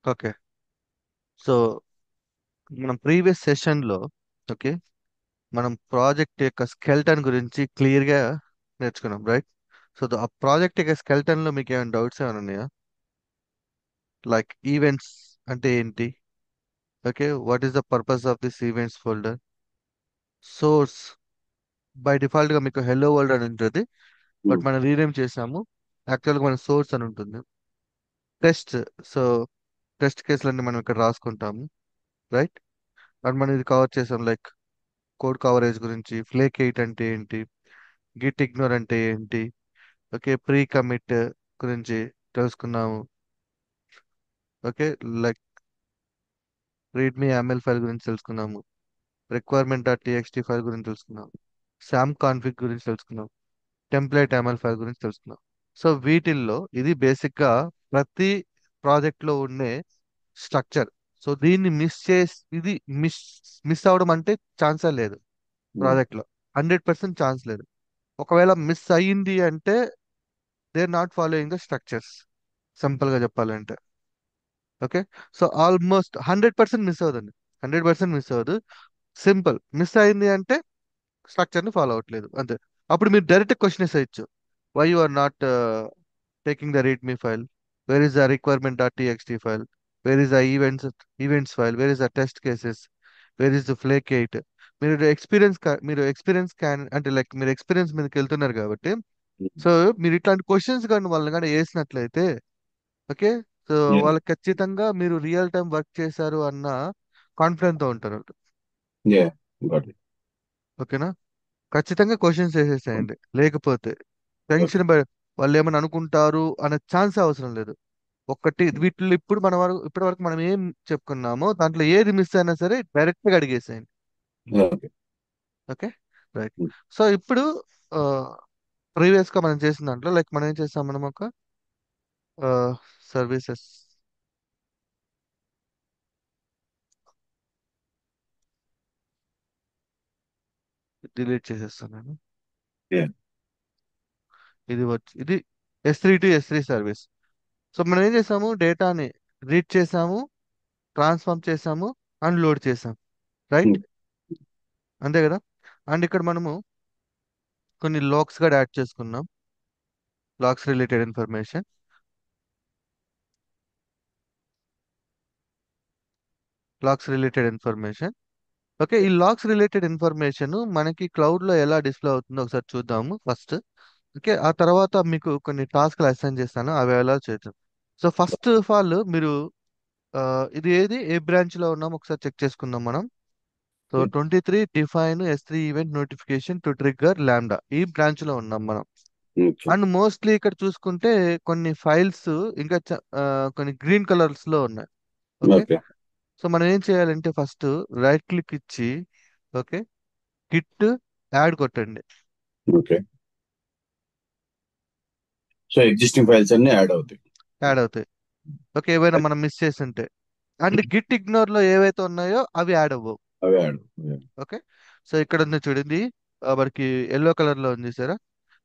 Okay. So మనం previous సెషన్లో, okay, మనం ప్రాజెక్ట్ యొక్క స్కెల్టన్ గురించి క్లియర్గా నేర్చుకున్నాం, రైట్? సో ఆ ప్రాజెక్ట్ యొక్క స్కెల్టన్లో మీకు ఏమైనా డౌట్స్ ఏమైనా ఉన్నాయా? లైక్ ఈవెంట్స్ అంటే ఏంటి? Okay, what is the purpose of this events folder? Source, by డిఫాల్ట్గా మీకు హెల్లో వరల్డ్ అని ఉంటుంది, బట్ ఉమ్, మనం రీనేమ్ చేసాము. యాక్చువల్గా మన సోర్స్ అని ఉంటుంది. టెస్ట్, సో టెస్ట్ కేసులన్నీ మనం ఇక్కడ రాసుకుంటాము, రైట్? అండ్ మనం ఇది కవర్ చేసాం, లైక్ కోడ్ కవరేజ్ గురించి, ఫ్లేక్ ఎయిట్ అంటే ఏంటి, గిట్ ఇగ్నోర్ అంటే ఏంటి, ఓకే, ప్రీ కమిట్ గురించి తెలుసుకున్నాము. Okay, like readme ML file గురించి తెలుసుకున్నాము, రిక్వైర్మెంట్ డాట్ టీఎక్స్టీ ఫైల్ గురించి తెలుసుకున్నాము, శామ్ కాన్ఫిగ్ గురించి తెలుసుకున్నాం, టెంప్లేట్ ఎంఎల్ ఫైల్ గురించి తెలుసుకున్నాం. సో వీటిల్లో ఇది బేసిక్గా ప్రతి ప్రాజెక్ట్లో ఉండే స్ట్రక్చర్. సో దీన్ని మిస్ చేసి, ఇది మిస్ మిస్ అవడం అంటే ఛాన్సే లేదు ఉమ్, ప్రాజెక్ట్లో. 100% ఛాన్స్ లేదు. ఒకవేళ మిస్ అయ్యింది అంటే they are not following the structures, సింపుల్గా చెప్పాలంటే. ఓకే, సో ఆల్మోస్ట్ 100% మిస్ అవ్వదండి, 100% మిస్ అవ్వదు. సింపుల్, మిస్ అయింది అంటే స్ట్రక్చర్ని ఫాలో అవ్వట్లేదు అంతే. అప్పుడు మీరు డైరెక్ట్ క్వశ్చన్ వేసేయచ్చు, why you are not taking the readme file, where is the requirement.txt file, where is the events file, where is the test cases, where is the flake 8. మీరు experience can అంటే like మీరు experience మీదకి వెళ్తున్నారు కాబట్టి, ఉమ్. So మీరు ఇట్లాంటి questions కానీ వాళ్ళని కానీ వేసినట్లయితే, ఓకే, సో Yeah, వాళ్ళకి ఖచ్చితంగా మీరు రియల్ టైం వర్క్ చేశారు అన్న కాన్ఫిడెన్స్ తో ఉంటారు. yeah, got it. ఓకేనా? ఖచ్చితంగా క్వశ్చన్స్ వేసేసేయండి, లేకపోతే Okay. టెన్షన్ పడ, వాళ్ళు ఏమైనా అనుకుంటారు అనే ఛాన్స్ అవసరం లేదు. ఒక్కటి వీటిలో ఇప్పుడు మన వరకు ఇప్పటి వరకు మనం ఏం చెప్పుకున్నామో దాంట్లో ఏది మిస్ అయినా సరే డైరెక్ట్ గా అడిగేసేయండి. Okay. Okay, right. Um, so ఇప్పుడు ప్రీవియస్ గా మనం చేసిన దాంట్లో లైక్ మనం ఏం చేస్తాం, మనం ఒక సర్వీసెస్ డిలీట్ చేసేస్తాను నేను. yeah. ఇది S3 to S3 service. So మనం ఏం చేసాము, డేటాని రీడ్ చేసాము, ట్రాన్స్ఫార్మ్ చేసాము, అండ్ లోడ్ చేసాం, రైట్? ఉమ్, అంతే కదా? అండ్ ఇక్కడ మనము కొన్ని లాగ్స్ కూడా యాడ్ చేసుకున్నాం, logs related information, logs related information. Okay, ఈ లాగ్స్ రిలేటెడ్ ఇన్ఫర్మేషన్ మనకి క్లౌడ్ లో ఎలా డిస్ప్లే అవుతుందో ఒకసారి చూద్దాము ఫస్ట్. ఓకే, ఆ తర్వాత మీకు కొన్ని టాస్క్లు అసైన్ చేస్తాను, అవి ఎలా చేద్దాం. సో ఫస్ట్ ఆఫ్ ఆల్ మీరు ఆ, ఇది ఏ బ్రాంచ్ లో ఉన్నాం ఒకసారి చెక్ చేసుకుందాం మనం. So okay. 23 define S3 event notification to trigger ల్యాండా, ఈ బ్రాంచ్ లో ఉన్నాం మనం. Okay. అండ్ మోస్ట్లీ ఇక్కడ చూసుకుంటే కొన్ని ఫైల్స్ ఇంకా కొన్ని గ్రీన్ కలర్స్ లో ఉన్నాయి. Okay, Okay. సో మనం ఏం చేయాలంటే ఫస్ట్ రైట్ క్లిక్ ఇచ్చి, ఓకే, గిట్ యాడ్ కొట్టండి. Okay. సో ఎగ్జిస్టింగ్ ఫైల్స్ అన్ని యాడ్ అవుతాయి. యాడ్ అవుతాయి. ఓకే, ఏవైనా మనం మిస్ చేసి ఉంటే. అండ్ గిట్ ఇగ్నోర్ లో ఏవైతే ఉన్నాయో అవి యాడ్ అవ్వవు. అవి యాడ్. Yeah. ఓకే, సో ఇక్కడ ఉంది చూడండి, మనకి ఎల్లో కలర్ లో ఉంది సరే.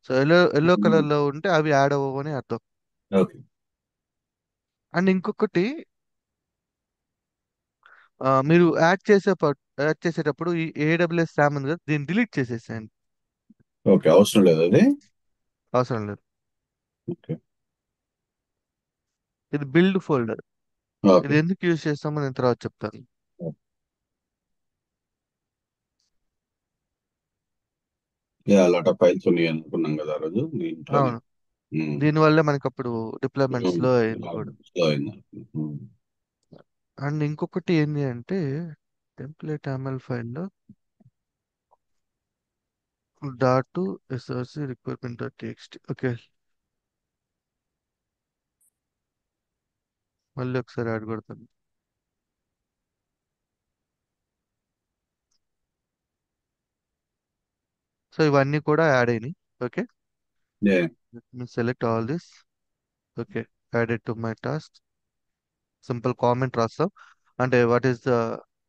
సో ఎల్లో ఎల్లో కలర్ లో ఉంటే అవి యాడ్ అవ్వవు అని అర్థం. ఓకే. అండ్ ఇంకొకటి, మీరు యాడ్ చేసేటప్పుడు ఈ AWS SAM ఉంది కదా, దీన్ని డిలీట్ చేసేసేయండి, ఓకే, అవసరం లేదు అది. అవసరం లేదు. ఓకే. ఇది బిల్డ్ ఫోల్డర్, ఇది ఓకే. ఎందుకు యూజ్ చేస్తామో నేను తర్వాత చెప్తాను. లాట్ ఆఫ్ ఫైల్స్ ఉన్నాయి అనుకున్నాం కదా ఆ రోజు దీంట్లోనే. అవును, దీనివల్లే మనకి అప్పుడు డిప్లాయ్మెంట్ స్లో అయింది కూడా. స్లో అయింది. అండ్ ఇంకొకటి ఏంటి అంటే, టెంప్లెట్ ఎంఎల్ ఫైల్లో dot SRC requirement dot TXT. Okay, మళ్ళీ ఒకసారి యాడ్ కొడతాను. సో ఇవన్నీ కూడా యాడ్ అయినాయి. Okay, select all this. Okay, added to my task. Simple comment రాస్తాం, అంటే what is the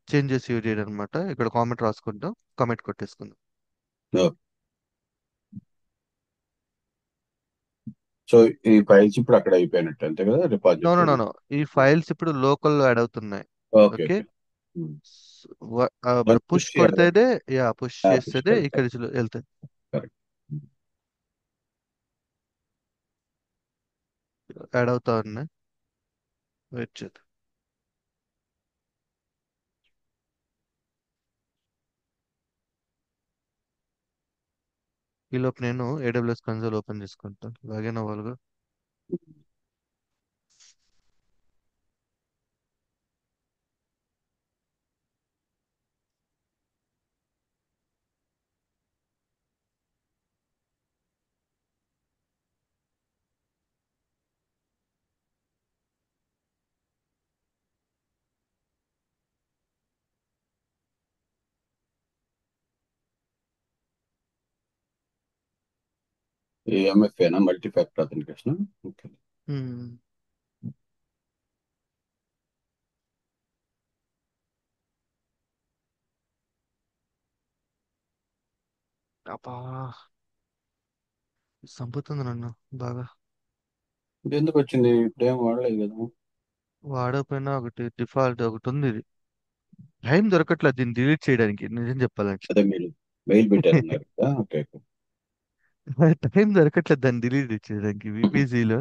changes you did అనమాట. ఇక్కడ కామెంట్ రాసుకుంటాం, కామెంట్ కొట్టేసుకుందాం. సో ఈ ఫైల్స్ ఇప్పుడు అక్కడ అయిపోయినట్టు అంతే కదా, నో నో నో రిపాజిటరీలో. నో, ఈ ఫైల్స్ ఇప్పుడు లోకల్లో యాడ్ అవుతున్నాయి. Okay okay. ఓకే. ఉమ్. మన దాన్ని పుష్ పుష్ చేయాలి. కొడితేనే, యా పుష్ పుష్ చేస్తేనే వెళ్తాయి. ఇక్కడి నుంచి వెళ్తాయి. కరెక్ట్. యాడ్ అవుతా ఉన్నాయి. వెయిట్ చేద్దాం. ఈ లోపు నేను AWS కన్సోల్ ఓపెన్ చేసుకుంటాను, లాగిన్ అవ్వాలిగా. ఈ ఎంఎఫ్ఏనా, మల్టీ ఫ్యాక్టర్ అథెంటికేషన్. ఓకే. హ్మ్. అబ్బా, సంపుతుంది నన్ను బాగా. ఇది ఎందుకు వచ్చింది? ఇప్పుడు ఏం వాడలేదు కదా. వాడకపోయినా ఒకటి డిఫాల్ట్ ఒకటి ఉంది ఇది. టైం దొరకట్లేదు దీన్ని డిలీట్ చేయడానికి, నిజం చెప్పాలంటే. అదే మీరు మెయిల్ పెట్టారన్నారు కదా. Okay okay. టైం దొరకట్లేదు దాన్ని డిలీట్ చేయడానికి VPCలో.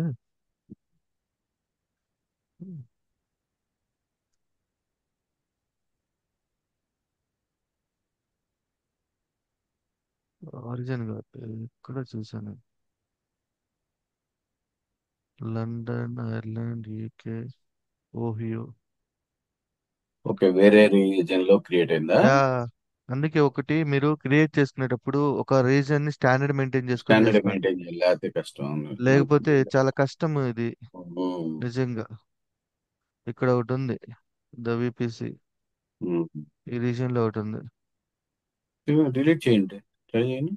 ఆరిజిన్ కాదు, ఎక్కడ చూసాను. London, Ireland, UK, Ohio. Okay, వేరే రీజన్ లో క్రియేట్ అయిందా? యా, అందుకే ఒకటి మీరు క్రియేట్ చేసుకునేటప్పుడు ఒక రీజన్ ని స్టాండర్డ్ మెయింటైన్ చేసుకొని స్టాండర్డ్ చేసుకోండి. మెయింటైన్ చేయాలి, లేకపోతే కష్టం. అవును. లేకపోతే చాలా కష్టం ఇది, ఉమ్, నిజంగా. ఇక్కడ ఒకటి ఉంది, WPC. ఉమ్. ఈ రీజన్ లో ఒకటి ఉంది. డిలీట్ చేయండి, ట్రై చేయండి.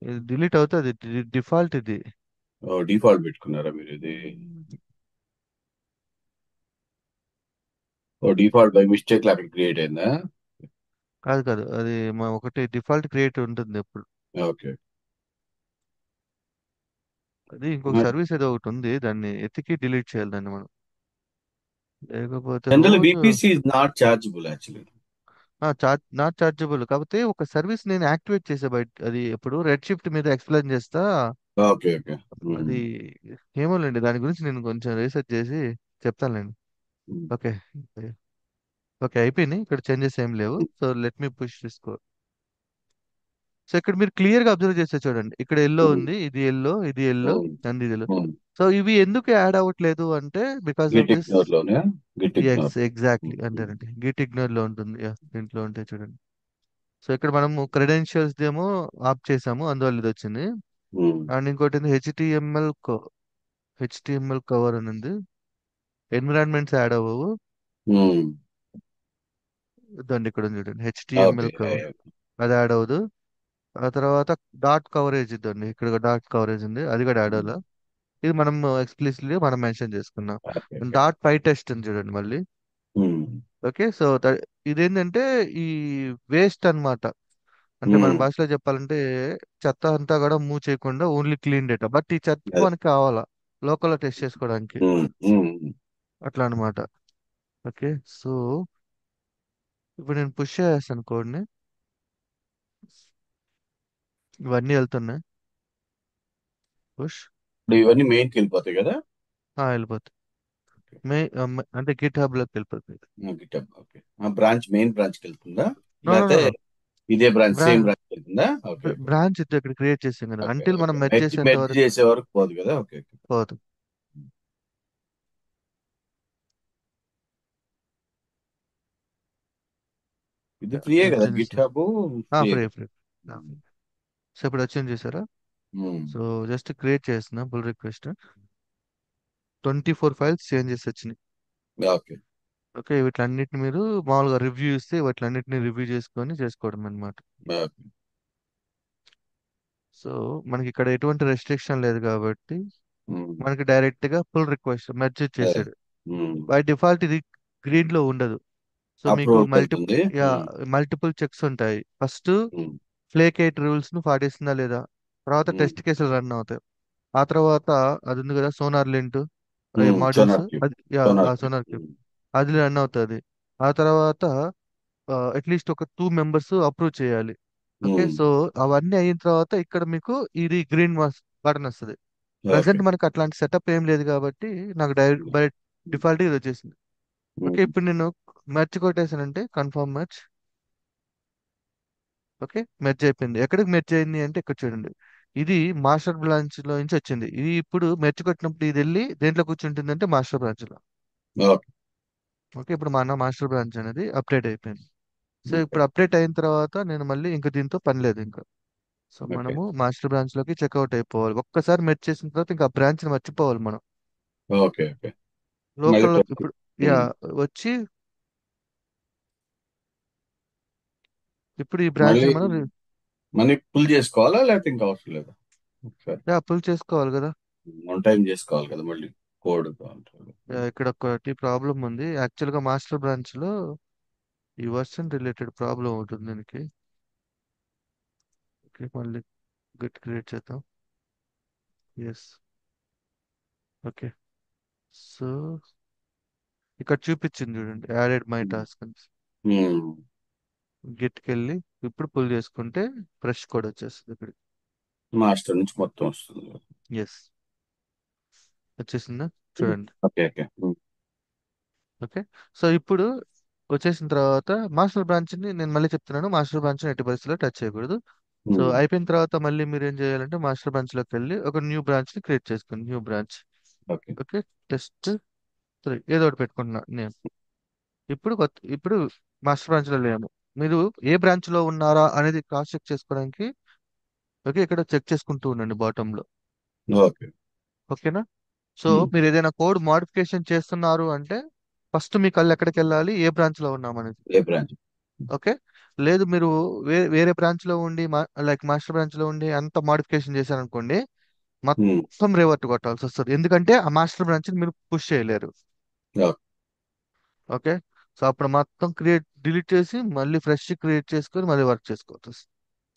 ఇది డిలీట్ అవుతుంది, డిఫాల్ట్ ఇది. ఓ, డిఫాల్ట్ పెట్టుకున్నారా మీరు ఇది? ఓ, డిఫాల్ట్ బై మిస్టేక్ అక్కడ క్రియేట్ అయిందా? కాదు కాదు, అది మా ఒకటి డిఫాల్ట్ క్రియేట్ ఉంటుంది ఎప్పుడు. ఓకే. అది ఇంకొక సర్వీస్ ఏదో ఒకటి ఉంది, దాన్ని ఎతికి డిలీట్ చేయాలి దాన్ని మనం. లేకపోతే జనరల్ రోజు VPC is not chargeable actually. Charge not chargeable. కాకపోతే ఒక సర్వీస్ నేను యాక్టివేట్ చేసే బయట, అది ఎప్పుడు రెడ్ షిఫ్ట్ మీద ఎక్స్ప్లెయిన్ చేస్తా. Okay okay. అది ఏమోలేండి, దాని గురించి నేను కొంచెం రీసెర్చ్ చేసి చెప్తానులేండి. ఓకే. ఓకే, అయిపోయినాయి ఇక్కడ, చేంజెస్ ఏం లేవు. సో లెట్ మీ పుష్ తీసుకో. సో ఇక్కడ మీరు క్లియర్ గా అబ్జర్వ్ చేస్తే చూడండి, ఇక్కడ ఎల్లో ఉంది, ఇది ఎల్లో, ఇది ఎల్లో, అండ్ ఇది ఎల్లో. సో ఇవి ఎందుకు యాడ్ అవ్వట్లేదు అంటే because of git this. Ignore లోనే. Git ignore. ఎగ్జాక్ట్లీ అంతేనండి, గిట్ ఇగ్నోర్ లో ఉంటుంది. దీంట్లో ఉంటాయి చూడండి. సో ఇక్కడ మనము క్రెడెన్షియల్స్ ఏమో ఆప్ చేసాము, అందువల్ల ఇది వచ్చింది. అండ్ ఇంకోటి ఏంది, హెచ్టిఎంఎల్ కవర్ అని ఉంది. ఎన్విరాన్మెంట్స్ యాడ్ అవ్వవు. దాన్ని ఇక్కడ ఉంది చూడండి, ఓకే. హెచ్టిఎంఎల్ కవర్, అది యాడ్ అవ్వదు. ఆ తర్వాత డాట్ కవరేజ్ ఇద్దండి, ఇక్కడ డాట్ కవరేజ్ ఉంది, అది కూడా యాడ్ అవ్వాలి. ఇది మనం ఎక్స్ప్లిసిట్లీ మనం మెన్షన్ చేసుకున్నాం. ఓకే. డాట్ పై టెస్ట్ ఉంది చూడండి మళ్ళీ. ఓకే. సో ఇదేంటంటే ఈ వేస్ట్ అన్నమాట. అంటే మన భాషలో చెప్పాలంటే చెత్త అంతా కూడా మూవ్ చేయకుండా ఓన్లీ క్లీన్ డేటా, బట్ ఈ చెత్త మనకి కావాలా లోకల్లో టెస్ట్ చేసుకోవడానికి, అట్లా అన్నమాట. ఓకే. సో ఇప్పుడు నేను పుష్ చేస్తాను కోడ్ని, ఇవన్నీ వెళ్తున్నాయి. పుష్. ఇప్పుడు ఇవన్నీ మెయిన్కి వెళ్ళిపోతాయి కదా. వెళ్ళిపోతాయి. అంటే గిట్ హబ్ లోకి వెళ్ళిపోతాయి. గిటప్. ఓకే. ఆ బ్రాంచ్ మెయిన్ బ్రాంచ్కి వెళ్తుందా, నో నో లేకపోతే నో నో, ఇదే బ్రాంచ్ సేమ్ బ్రాంచ్ వెళ్తుందా? Okay okay. బ్రాంచ్ ఇది ఇక్కడ క్రియేట్ చేసాం కదా, ఓకే అంటిల్ మనం ఓకే. మెర్జ్ మెర్జ్ చేసేంత మెర్జ్ వరకు చేసే వరకు పోదు కదా. Okay okay. పోదు. ఇది ఫ్రీయే కదా వచ్చింది గిట్ సార్. హబ్? ఫ్రీయే ఫ్రీ కదా. ఫ్రీ. సో ఇప్పుడు వచ్చింది చూసారా. ఉమ్. సో జస్ట్ క్రియేట్ చేసిన పుల్ రిక్వెస్ట్, 24 ఫైల్స్ చేంజెస్ వచ్చినాయి. ఓకే. ఓకే, వీటిలన్నిటిని మీరు మామూలుగా రివ్యూ ఇస్తే వాటిలన్నిటిని రివ్యూ చేసుకొని చేసుకోవడం అనమాట. ఓకే. సో మనకి ఇక్కడ ఎటువంటి రెస్ట్రిక్షన్ లేదు కాబట్టి ఉమ్. మనకి డైరెక్ట్ గా పుల్ రిక్వెస్ట్ మెర్జ్ అదే. చేసాడు. ఉమ్. బై డిఫాల్ట్ ఇది గ్రీన్ లో ఉండదు. సో మీకు అప్రూవల్కి వెళ్తుంది. ఉమ్. మల్టిపుల్ చెక్స్ ఉంటాయి. ఫస్ట్ ఉమ్. ఫ్లేక్ 8 రూల్స్ ను పాటిస్తుందా లేదా, తర్వాత ఉమ్. టెస్ట్ కేసులు రన్ అవుతాయి. ఆ తర్వాత అది ఉంది కదా sonar lint modules, sonar cube. అది యా ఆ సోనార్ క్యూబ్. సోనార్ క్యూబ్ అది రన్ అవుతుంది. ఆ తర్వాత అట్లీస్ట్ ఒక 2 మెంబర్స్ అప్రూవ్ చేయాలి. ఓకే, సో అవన్నీ అయిన తర్వాత ఇక్కడ మీకు ఇది గ్రీన్ బటన్ వస్తుంది. ఓకే. ప్రజెంట్ మనకు అట్లాంటి సెటప్ ఏం లేదు కాబట్టి నాకు బై డిఫాల్ట్ ఇది వచ్చేసింది. ఓకే, ఇప్పుడు నేను మెర్జ్ కొట్టేసానంటే కన్ఫర్మ్ మెర్జ్. ఓకే, మెర్జ్ అయిపోయింది. ఎక్కడికి మెర్జ్ అయింది అంటే ఇక్కడ చూడండి, ఇది మాస్టర్ బ్రాంచ్ లో నుంచి వచ్చింది. ఇది ఇప్పుడు మెర్జ్ కొట్టినప్పుడు ఇది వెళ్ళి దేంట్లో కూర్చుంటుంది అంటే మాస్టర్ బ్రాంచ్ లో. ఓకే. ఓకే, ఇప్పుడు మన మాస్టర్ బ్రాంచ్ అనేది అప్డేట్ అయిపోయింది. So okay. ఇప్పుడు అప్డేట్ అయిన తర్వాత నేను మళ్ళీ ఇంకా దీంతో పని లేదు ఇంకా. So okay. మనము మాస్టర్ బ్రాంచ్ లోకి చెక్అవుట్ అయిపోవాలి. ఒక్కసారి మెర్జ్ చేసిన తర్వాత ఇంకా బ్రాంచ్ ని మర్చిపోవాలి మనం. ఓకే. ఓకే. మళ్ళీ లోకల్ కొత్త. ఇప్పుడు యా వచ్చి ఇప్పుడు ఈ బ్రాంచ్ మళ్ళీ ని మనం మనీ పుల్ చేసుకోవాలా లేకపోతే ఇంకా అవసరం లేదా? ఒకసారి అప్రూవ్ చేసుకోవాలి కదా. వన్ టైం చేసుకోవాలి కదా మళ్ళీ కోడ్ కావాలి. ఇక్కడ ఒకటి ప్రాబ్లం ఉంది యాక్చువల్ గా మాస్టర్ బ్రాంచ్ లో, ఈ వర్షన్ రిలేటెడ్ ప్రాబ్లం ఉంటుంది దీనికి. ఓకే, మళ్ళీ గెట్ క్రియేట్ చేద్దాం. ఎస్. ఓకే, సో ఇక్కడ చూపించింది చూడండి యాడెడ్ మై టాస్క్ అని. గెట్కి వెళ్ళి ఇప్పుడు పుల్ చేసుకుంటే ఫ్రెష్ కోడ్ వచ్చేస్తుంది ఇక్కడ. మాస్టర్ నుంచి మొత్తం వస్తుంది. ఎస్, వచ్చేసిందా చూడండి. ఓకే. ఓకే. ఓకే, సో ఇప్పుడు వచ్చేసిన తర్వాత మాస్టర్ బ్రాంచ్ ని నేను మళ్ళీ చెప్తున్నాను, మాస్టర్ బ్రాంచ్ ఎట్టి పరిస్థితిలో టచ్ చేయకూడదు. సో అయిపోయిన తర్వాత మళ్ళీ మీరు ఏం చేయాలంటే మాస్టర్ బ్రాంచ్ లోకి వెళ్ళి ఒక న్యూ బ్రాంచ్ ని క్రియేట్ చేసుకోండి. New branch. Okay. Okay, test 3 ఏదో ఒకటి పెట్టుకుంటున్నా నేను. ఇప్పుడు మాస్టర్ బ్రాంచ్ లో లేము. మీరు ఏ బ్రాంచ్ లో ఉన్నారా అనేది క్రాస్ చెక్ చేసుకోవడానికి ఓకే ఇక్కడ చెక్ చేసుకుంటూ ఉండండి బాటమ్ లో. ఓకే. ఓకేనా. సో మీరు ఏదైనా కోడ్ మోడిఫికేషన్ చేస్తున్నారు అంటే ఫస్ట్ మీ కళ్ళు ఎక్కడికి వెళ్ళాలి, ఏ బ్రాంచ్ లో ఉన్నామనేది. ఏ బ్రాంచ్? ఓకే, లేదు మీరు వేరే బ్రాంచ్ లో ఉండి లైక్ మాస్టర్ బ్రాంచ్ లో ఉండి అంత మోడిఫికేషన్ చేశారనుకోండి, మొత్తం రివర్ట్ కొట్టాల్సి వస్తుంది. ఎందుకంటే ఆ మాస్టర్ బ్రాంచ్ ని మీరు పుష్ చేయలేరు. ఓకే. ఓకే, సో అప్పుడు మొత్తం డిలీట్ చేసి మళ్ళీ ఫ్రెష్ క్రియేట్ చేసుకొని మళ్ళీ వర్క్ చేసుకోవచ్చు.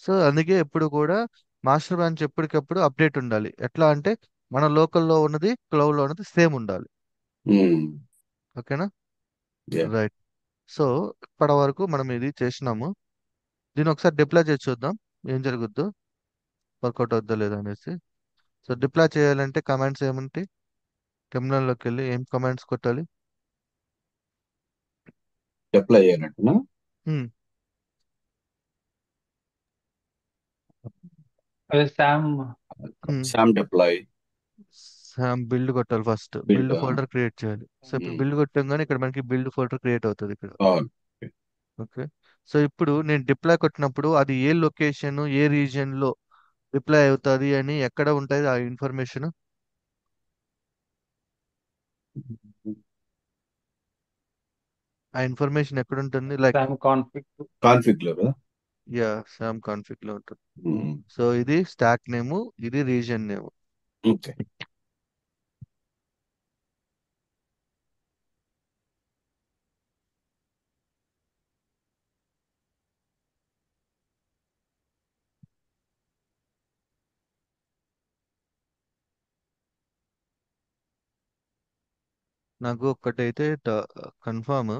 సో అందుకే ఎప్పుడు కూడా మాస్టర్ బ్రాంచ్ ఎప్పటికప్పుడు అప్డేట్ ఉండాలి. ఎట్లా అంటే మన లోకల్లో ఉన్నది క్లౌడ్ లో ఉన్నది సేమ్ ఉండాలి. ఓకేనా. యా. రైట్. సో ఇప్పటి వరకు మనం ఇది చేసినాము. దీన్ని ఒకసారి డిప్లాయ్ చేసి చూద్దాం ఏం జరుగుద్దో, వర్కౌట్ అవుద్దా లేదా అనేసి. సో డిప్లాయ్ చేయాలంటే కమాండ్స్ ఏముంటాయి, టెర్మినల్లోకి వెళ్ళి ఏం కమాండ్స్ కొట్టాలి. అప్లై చేయనట్టునా? హ్మ్. అదే శామ్. హ్మ్. Sam deploy. బిల్డ్ కొట్టాలి first, build. Build folder create చేయాలి. సో ఇప్పుడు బిల్డ్ కొట్టాం ఇక్కడ మనకి బిల్డ్ ఫోల్డర్ క్రియేట్ అవుతుంది ఇక్కడ. అవును. ఓకే, సో ఇప్పుడు నేను డిప్లాయ్ కొట్టినప్పుడు అది ఏ లొకేషన్ ఏ రీజియన్ లో డిప్లాయ్ అవుతుంది అని ఎక్కడ ఉంటుంది ఆ ఇన్ఫర్మేషన్. ఆ ఇన్ఫర్మేషన్ ఎక్కడ ఉంటుంది లైక్ శామ్ కాన్ఫ్లిక్ట్. కాన్ఫిగ్ లో కదా? యా సామ్ కాన్ఫిగ్ లో ఉంటుంది. ఉమ్. సో ఇది స్టాక్ నేము, ఇది రీజియన్ నేమ్. ఓకే. నాకు ఒక్కటైతే కన్ఫర్మ్,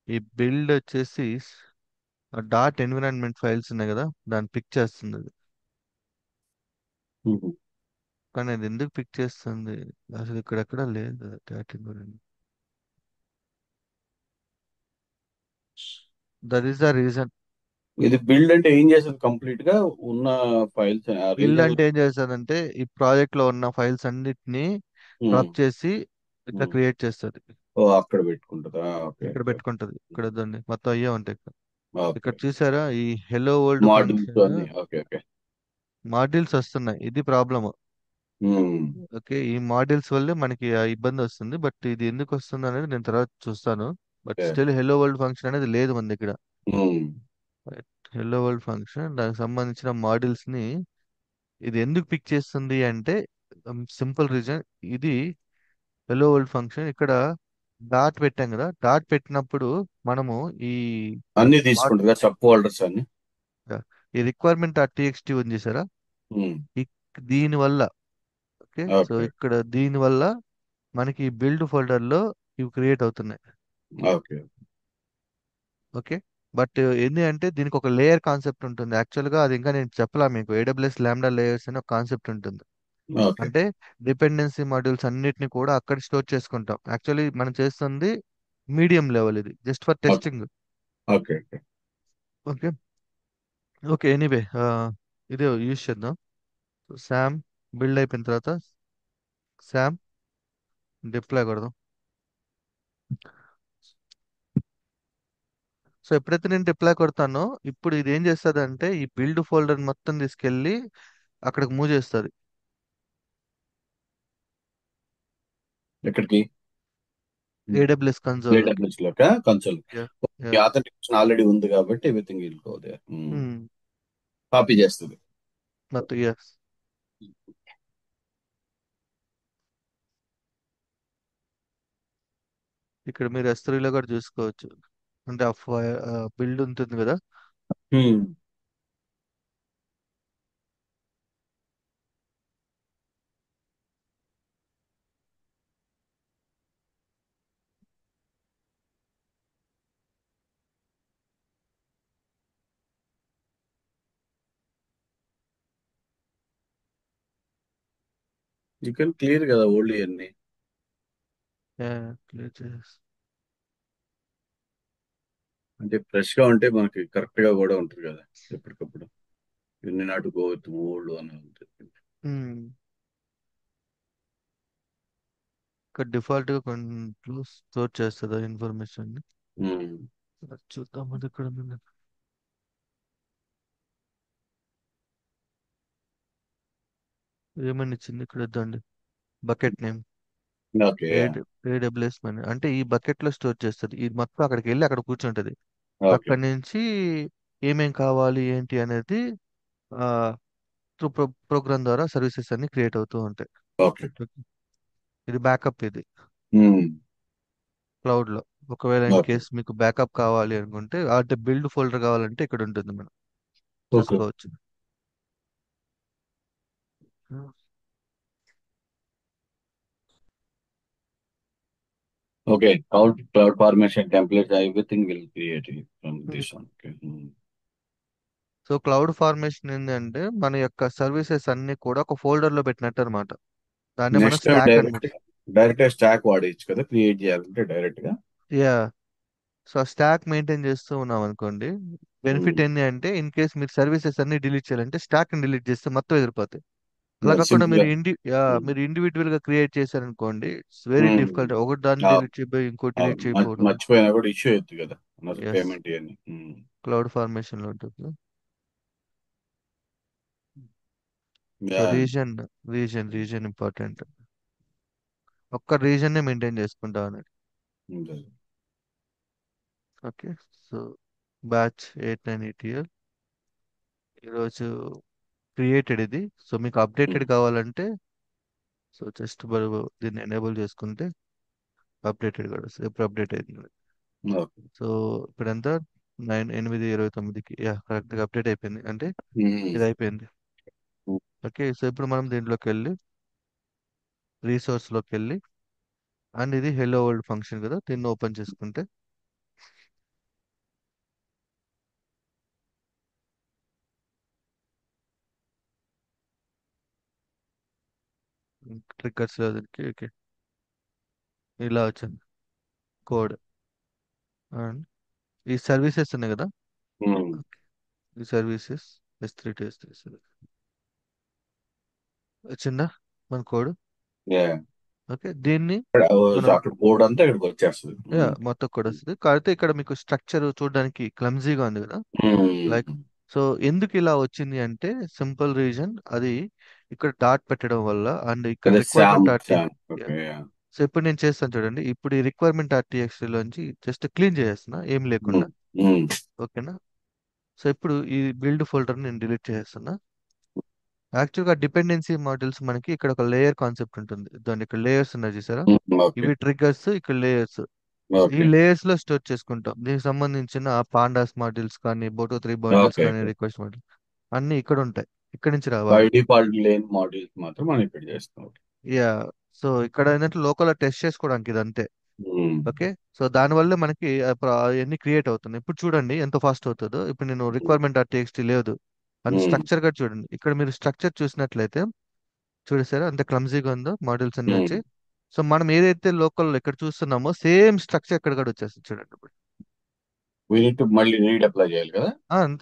ఈ బిల్డ్ వచ్చేసి డాట్ ఎన్విరాన్మెంట్ ఫైల్స్ ఉన్నాయి కదా దాన్ని పిక్ చేస్తుంది అది. ఉమ్. కానీ అది ఎందుకు పిక్ చేస్తుంది అసలు ఇక్కడెక్కడ లేదు dot environment. That is the reason. ఇది బిల్డ్ అంటే ఏం చేస్తుంది? కంప్లీట్ గా ఉన్న ఫైల్స్ బిల్డ్ అరేంజ్. అంటే ఏం చేస్తుందంటే ఈ ప్రాజెక్ట్ లో ఉన్న ఫైల్స్ అన్నిటిని క్రబ్ చేసి ఇట్లా క్రియేట్ చేస్తుంది. ఓ, అక్కడ పెట్టుకుంటుందా? ఓకే. ఇక్కడ ఓకే. పెట్టుకుంటది, ఇక్కడ దాన్ని మొత్తం అయ్యే ఉంటాయి ఇక్కడ. ఓకే. ఇక్కడ చూసారా ఈ హెలో వరల్డ్ మాడ్యూల్స్ ఫంక్షన్ అన్ని. ఓకే. ఓకే. మాడ్యూల్స్ వస్తున్నాయి, ఇది ప్రాబ్లమ్. ఉమ్. ఓకే, ఈ మాడ్యూల్స్ వల్లే మనకి ఆ ఇబ్బంది వస్తుంది. బట్ ఇది ఎందుకు వస్తుంది అనేది నేను తర్వాత చూస్తాను. But okay. Still hello world function అనేది లేదు మన దగ్గర. ఉమ్. హెలో వరల్డ్ ఫంక్షన్ దానికి సంబంధించిన మాడ్యూల్స్ ని ఇది ఎందుకు పిక్ చేస్తుంది అంటే సింపుల్ రీజన్. ఇది హెలో వరల్డ్ ఫంక్షన్ ఇక్కడ డాట్ పెట్టాం కదా, డాట్ పెట్టినప్పుడు మనము ఈ అన్ని mod- తీసుకుంటుందా? సబ్ ఫోల్డర్స్ అన్ని? ఈ రిక్వైర్మెంట్ డాట్ టీఎక్స్టీ ఉంది చూసారా, ఉమ్. దీని వల్ల, ఓకే, సో ఓకే. ఇక్కడ దీని వల్ల మనకి బిల్డ్ ఫోల్డర్లో ఇవి క్రియేట్ అవుతున్నాయి. ఓకే. ఓకే. బట్ ఏంది అంటే దీనికి ఒక లేయర్ కాన్సెప్ట్ ఉంటుంది. యాక్చువల్గా అది ఇంకా నేను చెప్పలా మీకు, ఏడబ్ల్యూఎస్ లాంబ్డా లేయర్స్ అనే ఒక కాన్సెప్ట్ ఉంటుంది. ఓకే. అంటే డిపెండెన్సీ మాడ్యూల్స్ అన్నిటిని కూడా అక్కడ స్టోర్ చేసుకుంటాం. యాక్చువల్లీ మనం చేస్తుంది మీడియం లెవెల్, ఇది just for okay. Testing. Okay. Okay. Okay. Okay, anyway ఇదే యూజ్ చేద్దాం. శామ్ బిల్డ్ అయిపోయిన తర్వాత శామ్ డిప్లాయ్ కొడదాం. సో ఎప్పుడైతే నేను డిప్లాయ్ కొడతానో ఇప్పుడు ఇది ఏం చేస్తుంది అంటే ఈ బిల్డ్ ఫోల్డర్ మొత్తం తీసుకెళ్ళి అక్కడికి మూవ్ చేస్తుంది. ఎక్కడికి? ఏడబ్ల్యూఎస్ కన్సోల్లోకి. ఏడబ్ల్యూఎస్ లోక కన్సోల్? యా. ఈ యా. ఆథెంటికేషన్ ఆల్రెడీ ఉంది కాబట్టి everything will go there. Copy చేస్తుంది. మొత్తం ఎస్. ఇక్కడ మీరు S3లో కూడా చూసుకోవచ్చు. అంటే ఆ బిల్డ్ ఉంటుంది కదా. హ్మ్. యూ కెన్ క్లియర్ కదా ఓల్డ్ ఇవన్నీ. క్లియర్ చేసి. అంటే ఫ్రెష్ గా ఉంటే మనకి కరెక్ట్ గా కూడా ఉంటుంది కదా ఎప్పటికప్పుడు. ఇన్ని నాటు గో విత్ ఓల్డ్ అని ఉంటుంది. ఇక్కడ డిఫాల్ట్ గా కొన్ని స్టోర్ చేస్తుంది ఇన్ఫర్మేషన్. హ్మ్. చూద్దాం అది ఇక్కడ ఉంది. ఏమని ఇచ్చింది ఇక్కడ ఇద్దండి. Bucket name okay. AWS money అంటే ఈ బకెట్ లో స్టోర్ చేస్తుంది. ఇది మొత్తం అక్కడికి వెళ్ళి అక్కడ కూర్చుంటది. ఓకే. అక్కడి నుంచి ఏమేం కావాలి ఏంటి అనేది ఆ త్రూ ప్రోగ్రామ్ ద్వారా సర్వీసెస్ అన్ని క్రియేట్ అవుతూ ఉంటాయి. ఓకే. ఇది బ్యాకప్, ఇది హ్మ్. క్లౌడ్ లో. ఒకవేళ ఇన్ ఓకే. కేస్ మీకు బ్యాకప్ కావాలి అనుకుంటే, అంటే బిల్డ్ ఫోల్డర్ కావాలంటే ఇక్కడ ఉంటుంది, మనం ఓకే. చూసుకోవచ్చు. Okay. Cloud formation templates everything will create from this one. Okay. So cloud formation ఏంటంటే మన యొక్క సర్వీసెస్ అన్ని కూడా ఒక ఫోల్డర్ లో పెట్టినట్టు అనమాట. దాన్ని మనం నెక్స్ట్ టైం స్టాక్ డైరెక్ట్ అంటాం. డైరెక్ట్ స్టాక్ వాడేయచ్చు కదా క్రియేట్ చేయాలంటే డైరెక్ట్ గా. యా. సో స్టాక్ మెయింటైన్ చేస్తూ ఉన్నాం అనుకోండి, బెనిఫిట్ ఏంటి అంటే ఇన్ కేస్ మీరు సర్వీసెస్ అన్ని డిలీట్ చేయాలంటే స్టాక్ ని డిలీట్ చేస్తే మొత్తం ఎగిరిపోతాయి. అలా కాకుండా సింపుల్ గా. మీరు మీరు ఇండివిజువల్ గా క్రియేట్ చేశారనుకోండి, ఇట్స్ వెరీ డిఫికల్ట్. ఒకటి దాన్ని డిలీట్ చేయబోయి ఇంకోటి డిలీట్ చేయకపోవడం. మర్చిపోయినా కూడా ఇష్యూ అవుతుంది కదా అన్నది ఎస్. పేమెంట్ ఇవన్నీ. క్లౌడ్ ఫార్మేషన్ లో ఉంటుంది. So yeah. Reason important. ఒక్క రీజన్ నే మెయింటైన్ చేసుకుంటా అనేది. ఓకే. సో బ్యాచ్ 89 ETL ఈరోజు క్రియేటెడ్ ఇది. సో మీకు అప్డేటెడ్ కావాలంటే, సో జస్ట్ దీన్ని ఎనేబుల్ చేసుకుంటే అప్డేటెడ్ కూడా వస్తుంది. ఎప్పుడు అప్డేట్ అయింది. ఓకే. సో ఇప్పుడు ఎంత, 8/8/29కి యా కరెక్ట్గా అప్డేట్ అయిపోయింది. అంటే ఇది అయిపోయింది. ఓకే. సో ఇప్పుడు మనం దీంట్లోకి వెళ్ళి రీసోర్స్లోకి వెళ్ళి, అండ్ ఇది హెల్లో వరల్డ్ ఫంక్షన్ కదా, దీన్ని ఓపెన్ చేసుకుంటే ట్రిగ్గర్స్ ఓకే ఇలా వచ్చింది కోడ్. అండ్ ఈ సర్వీసెస్ ఉన్నాయి కదా. Okay. ఈ సర్వీసెస్ S3 to S3 వచ్చిందా మన కోడ్. యా. ఓకే. దీన్ని సో మనం అక్కడ కోడ్ అంతా ఇక్కడికి వచ్చేస్తుంది. మొత్తం కోడ్ వస్తుంది. కాకపోతే ఇక్కడ మీకు స్ట్రక్చర్ చూడడానికి క్లమ్జీగా ఉంది కదా. లైక్, సో ఎందుకు ఇలా వచ్చింది అంటే సింపుల్ రీజన్ అది, ఇక్కడ డాట్ పెట్టడం వల్ల అండ్ ఇక్కడ అదే same requirement RT. Same. Okay. So ఇప్పుడు నేను చేస్తాను చూడండి, ఇప్పుడు ఈ రిక్వైర్మెంట్ ఆర్టీఎక్స్ లోంచి జస్ట్ క్లీన్ చేసేస్తున్నా ఏం లేకుండా. ఓకేనా. సో ఇప్పుడు ఈ బిల్డ్ ఫోల్డర్ నేను డిలీట్ చేసేస్తున్నా. యాక్చువల్గా డిపెండెన్సీ మాడ్యూల్స్ మనకి ఇక్కడ ఒక లేయర్ కాన్సెప్ట్ ఉంటుంది. దాని ఇక్కడ లేయర్స్ ఉన్నాయి చూసారా, ఓకే. ఇవి ట్రిగ్గర్స్, ఇక్కడ లేయర్స్. ఈ ఓకే. లేయర్స్ లో స్టోర్ చేసుకుంటాం. దీనికి సంబంధించిన పాండాస్ మాడ్యూల్స్ కానీ, బోటో 3 మాడ్యూల్స్ ఓకే. కానీ, రిక్వెస్ట్ మాడ్యూల్స్ అన్ని ఇక్కడ ఉంటాయి. ఇక్కడి నుంచి బై రావాలి. డిఫాల్ట్ లేని మాడ్యూల్స్ మాత్రం మనం ఇక్కడ చేస్తాం. యా. సో ఇక్కడ ఏంటంటే లోకల్ టెస్ట్ చేసుకోవడానికి ఇది అంతే. ఉమ్, ఓకే. సో దానివల్ల మనకి అవన్నీ క్రియేట్ అవుతున్నాయి. ఇప్పుడు చూడండి ఎంత ఫాస్ట్ అవుతుందో. ఇప్పుడు నేను రిక్వైర్మెంట్ డాట్ టీఎక్స్టీ లేదు అని ఉమ్, స్ట్రక్చర్ గా చూడండి. ఇక్కడ మీరు స్ట్రక్చర్ చూసినట్లయితే చూడేసారా ఎంత క్లమ్జీగా ఉందో మాడ్యూల్స్ అన్ని ఉమ్. వచ్చి. సో మనం ఏదైతే లోకల్ ఇక్కడ చూస్తున్నామో సేమ్ స్ట్రక్చర్ ఇక్కడ కూడా వచ్చేస్తుంది చూడండి ఇప్పుడు. వీ నీడ్ టు మళ్ళీ రీఅప్లై చేయాలి కదా?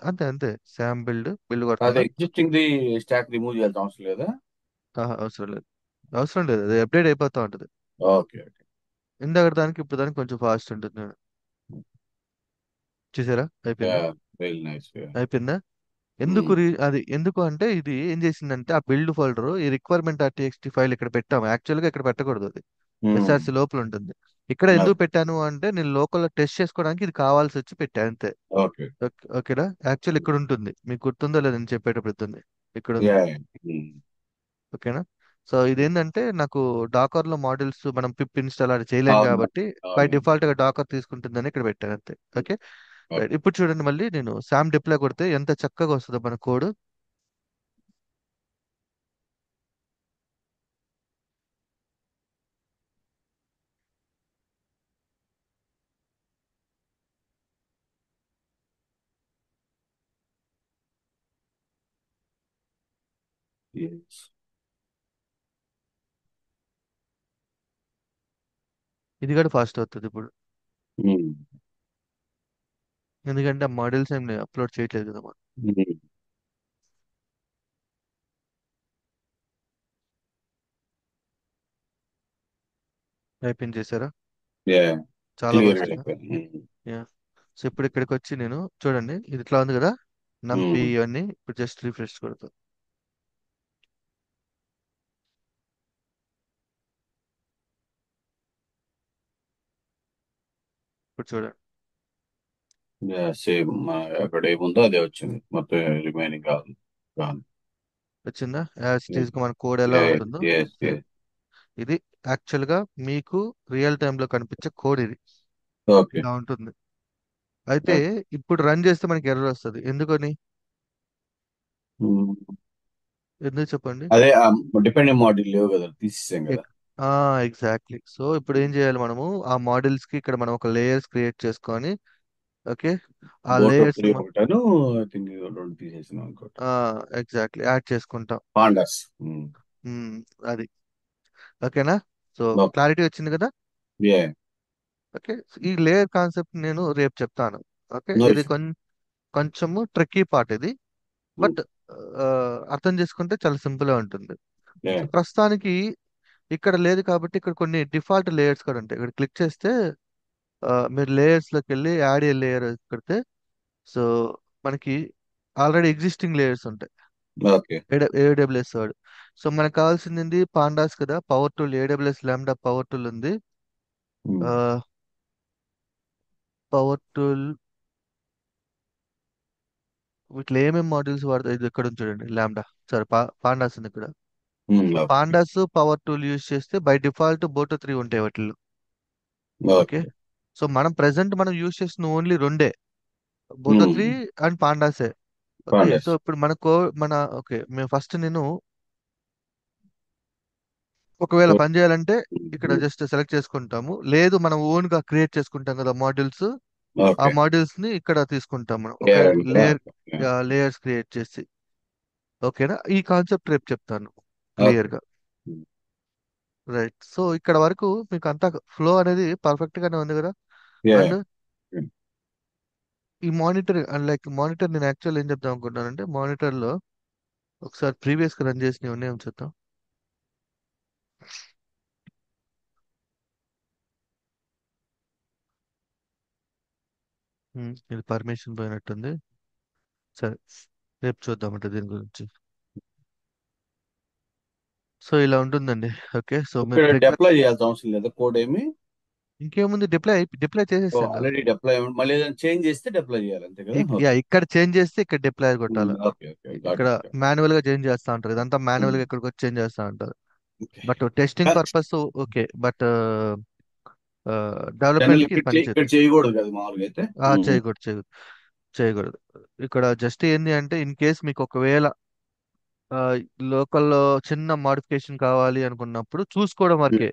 అంతే అంతే. శామ్ బిల్డ్ బిల్డ్ అదే కొడుతున్నా. ఎగ్జిస్టింగ్ ది స్టాక్ రిమూవ్ చేయాల్సిన అవసరం లేదా? అవసరం లేదు. అవసరం లేదు, అది అప్డేట్ అయిపోతా ఉంటుంది. Okay, okay. ఇందాక దానికి ఇప్పుడు దానికి కొంచెం ఫాస్ట్ ఉంటుంది. చూసారా యా, అయిపోయిందా? Very nice. అయిపోయిందా? అది ఎందుకు అంటే ఇది ఏం చేసిందంటే ఆ బిల్డ్ ఫోల్డర్ ఈ రిక్వైర్మెంట్ డాట్ టీఎక్స్టీ ఫైల్ ఇక్కడ పెట్టాము. యాక్చువల్గా ఇక్కడ పెట్టకూడదు, అది ఎస్ఆర్సి లోపల ఉంటుంది. ఇక్కడ ఎందుకు పెట్టాను అంటే నేను లోకల్ టెస్ట్ చేసుకోవడానికి ఇది కావాల్సి వచ్చి పెట్టాను అంతే. ఓకే. ఓకేనా? యాక్చువల్ ఇక్కడ ఉంటుంది, మీకు గుర్తుందో లేదో నేను చెప్పేటప్పుడు ఉంటుంది. ఇక్కడ ఉంది. యా. ఓకేనా? సో ఇదేంటంటే నాకు డాకర్ లో మాడ్యూల్స్ మనం పిప్ ఇన్స్టాల్ అది చేయలేం అవును, కాబట్టి బై అవును. డిఫాల్ట్ గా డాకర్ తీసుకుంటుందని ఇక్కడ పెట్టాను అంతే. ఓకే. ఓకే. రైట్. ఇప్పుడు చూడండి మళ్ళీ నేను సామ్ డిప్లై కొడితే ఎంత చక్కగా వస్తుందో మన కోడ్. Yes. ఇది కూడా ఫాస్ట్ అవుతుంది ఇప్పుడు. ఉమ్, ఎందుకంటే ఆ మాడ్యూల్స్ ఏం అప్లోడ్ చేయట్లేదు కదా మనం. ఉమ్. టైపింగ్ చేశారా? యా, చాలా బాగా క్లియర్ గా వచ్చిందా? చెప్పాను. యా. సో ఇప్పుడు ఇక్కడికి వచ్చి నేను చూడండి ఇది ఇట్లా ఉంది కదా. నంపి ఉమ్. ఇవన్నీ ఇప్పుడు జస్ట్ రిఫ్రెష్ కొడతా. ఇప్పుడు చూడండి సేమ్ అక్కడ ఏముందో అదే వచ్చింది మొత్తం. రిమైనింగ్ కాదు కాదు. వచ్చిందా? యాజ్ ఇట్ ఈస్ గా మన కోడ్ ఎలా ఉంటుందో ఎస్, సేమ్. ఎస్. ఇది యాక్చువల్ గా మీకు రియల్ టైమ్ లో కనిపించే కోడ్ ఇది. ఓకే. ఇలా ఉంటుంది. అయితే ఇప్పుడు రన్ చేస్తే మనకి ఎర్రర్ వస్తుంది. ఎందుకని? ఎందుకు చెప్పండి? అదే డిపెండింగ్ మాడ్యూల్ లేవు కదా, తీసేసాం కదా. ఎగ్జాక్ట్లీ. సో ఇప్పుడు ఏం చేయాలి మనము ఆ మోడల్స్ కి ఇక్కడ మనం ఒక లేయర్స్ క్రియేట్ చేసుకొని. ఓకే. ఆ బోటో లేయర్స్ 3 ఒకటాను, ఐ థింక్ రెండు తీసేసినాం అనుకోండి. ఎగ్జాక్ట్లీ యాడ్ చేసుకుంటాం. పాండాస్. మ్మ్, అది. ఓకేనా? So okay. క్లారిటీ వచ్చింది కదా? యా. ఓకే. ఈ లేయర్ కాన్సెప్ట్ నేను రేపు చెప్తాను. ఓకే. నో ఇది ఇష్యూ. కొంచెము ట్రిక్కీ పార్ట్ ఇది. బట్ అర్థం చేసుకుంటే చాలా సింపుల్ గా ఉంటుంది. యా. సో ప్రస్తుతానికి ఇక్కడ లేదు కాబట్టి ఇక్కడ కొన్ని డిఫాల్ట్ లేయర్స్ కూడా ఉంటాయి. ఇక్కడ క్లిక్ చేస్తే మీరు లేయర్స్ లోకి వెళ్ళి యాడ్ ఏ లేయర్ పెడితే సో మనకి ఆల్రెడీ ఎగ్జిస్టింగ్ లేయర్స్ ఉంటాయి. ఓకే. AWS word. సో మనకు కావాల్సింది పాండాస్ కదా, power tool AWS lambda power tool ఉంది. పవర్ టూల్ వీటిలో ఏమేమి మాడ్యూల్స్ వాడతాయి ఇది ఎక్కడ ఉంది చూడండి. లాంబ్డా, సరే పాండాస్ ఉంది ఇక్కడ. So okay. Pandas power tool use చేస్తే బై డిఫాల్ట్ బోటో 3 ఉంటాయి వాటిల్లో. ఓకే. ఓకే. సో మనం యూజ్ చేసిన ఓన్లీ రెండే, బోటో 3 అండ్ పాండాసే. ఓకే. So pandas. ఇప్పుడు మన ఓకే మేము ఫస్ట్ నేను ఒకవేళ పని చేయాలంటే ఇక్కడ జస్ట్ సెలెక్ట్ చేసుకుంటాము. లేదు మనం ఓన్ గా క్రియేట్ చేసుకుంటాం కదా మాడ్యూల్స్. ఆ ఓకే. మాడ్యూల్స్ ని ఇక్కడ తీసుకుంటాం మనం ఒక లేయర్ అంటే లేయర్, ఓకే. లేయర్స్ క్రియేట్ చేసి. ఓకేనా? ఈ కాన్సెప్ట్ రేపు చెప్తాను ఓకే. క్లియర్ గా. రైట్. సో ఇక్కడ వరకు మీకు అంతా ఫ్లో అనేది పర్ఫెక్ట్ గానే ఉంది కదా. యా. అండ్ ఈ మానిటర్ మానిటర్ నేను యాక్చువల్ ఏం చెప్దాం అనుకుంటున్నానంటే మానిటర్ లో ఒకసారి ప్రీవియస్ గా రన్ చేసినవి ఉన్నాయేమో చూద్దాం. ఇది పర్మిషన్ పోయినట్టుంది. సరే, రేపు చూద్దామంటే దీని గురించి. సో ఇలా ఉంటుందండి. ఓకే. సో మీరు ఇక్కడ ట్రిగ్గర్ డిప్లాయ్ చేయాల్సిన అవసరం లేదా కోడ్ ఏమి? ఇంకేముంది, డిప్లై చేసేసాం కదా. ఆల్రెడీ డిప్లాయ్ మళ్ళీ ఏదైనా చేంజ్ చేస్తే డిప్లాయ్ చేయాలి అంతే కదా? ఓకే. ఇక్కడ చేంజ్ చేస్తే ఇక్కడ డిప్లై కొట్టాలి. Okay, okay. గాట్ ఇక్కడ ఇట్. మాన్యువల్ గా చేంజ్ చేస్తా ఉంటారు, ఇదంతా మాన్యువల్ గా ఇక్కడికి వచ్చి చేంజ్ చేస్తా ఉంటారు. But testing purpose okay. But general development కి ఇది ఇక్కడ ఇక్కడ పనిచేయదు. చేయకూడదు కదా మామూలుగా అయితే. చేయకూడదు చేయకూడదు. ఇక్కడ జస్ట్ ఏంది అంటే ఇన్ కేస్ మీకు ఒకవేళ లోకల్లో చిన్న మాడిఫికేషన్ కావాలి అనుకున్నప్పుడు చూసుకోవడం వరకే.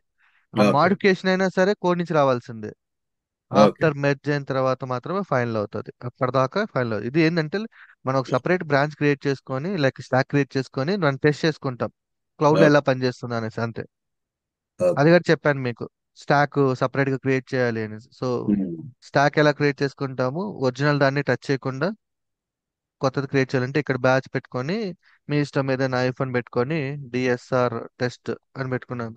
ఆ ఓకే. మాడిఫికేషన్ అయినా సరే కోడ్ నుంచి రావాల్సిందే. ఓకే. ఆఫ్టర్ మెర్జ్ అయిన తర్వాత మాత్రమే ఫైనల్ అవుతుంది. అప్పటిదాకా ఫైనల్ అవుతుంది. ఇది ఏంటంటే మనం ఒక సపరేట్ బ్రాంచ్ క్రియేట్ చేసుకొని లైక్ స్టాక్ క్రియేట్ చేసుకొని మనం టెస్ట్ చేసుకుంటాం క్లౌడ్ లో ఓకే. ఎలా పనిచేస్తుంది అనేసి అంతే. ఓకే. అది కూడా చెప్పాను మీకు, స్టాక్ సపరేట్ గా క్రియేట్ చేయాలి అనేసి. సో హ్మ్. స్టాక్ ఎలా క్రియేట్ చేసుకుంటాము, ఒరిజినల్ దాన్ని టచ్ చేయకుండా కొత్తది క్రియేట్ చేయాలంటే ఇక్కడ బ్యాచ్ పెట్టుకొని మీ ఇష్టం ఏదైనా ఐఫోన్ పెట్టుకొని డిఎస్ఆర్ టెస్ట్ అని పెట్టుకున్నాను.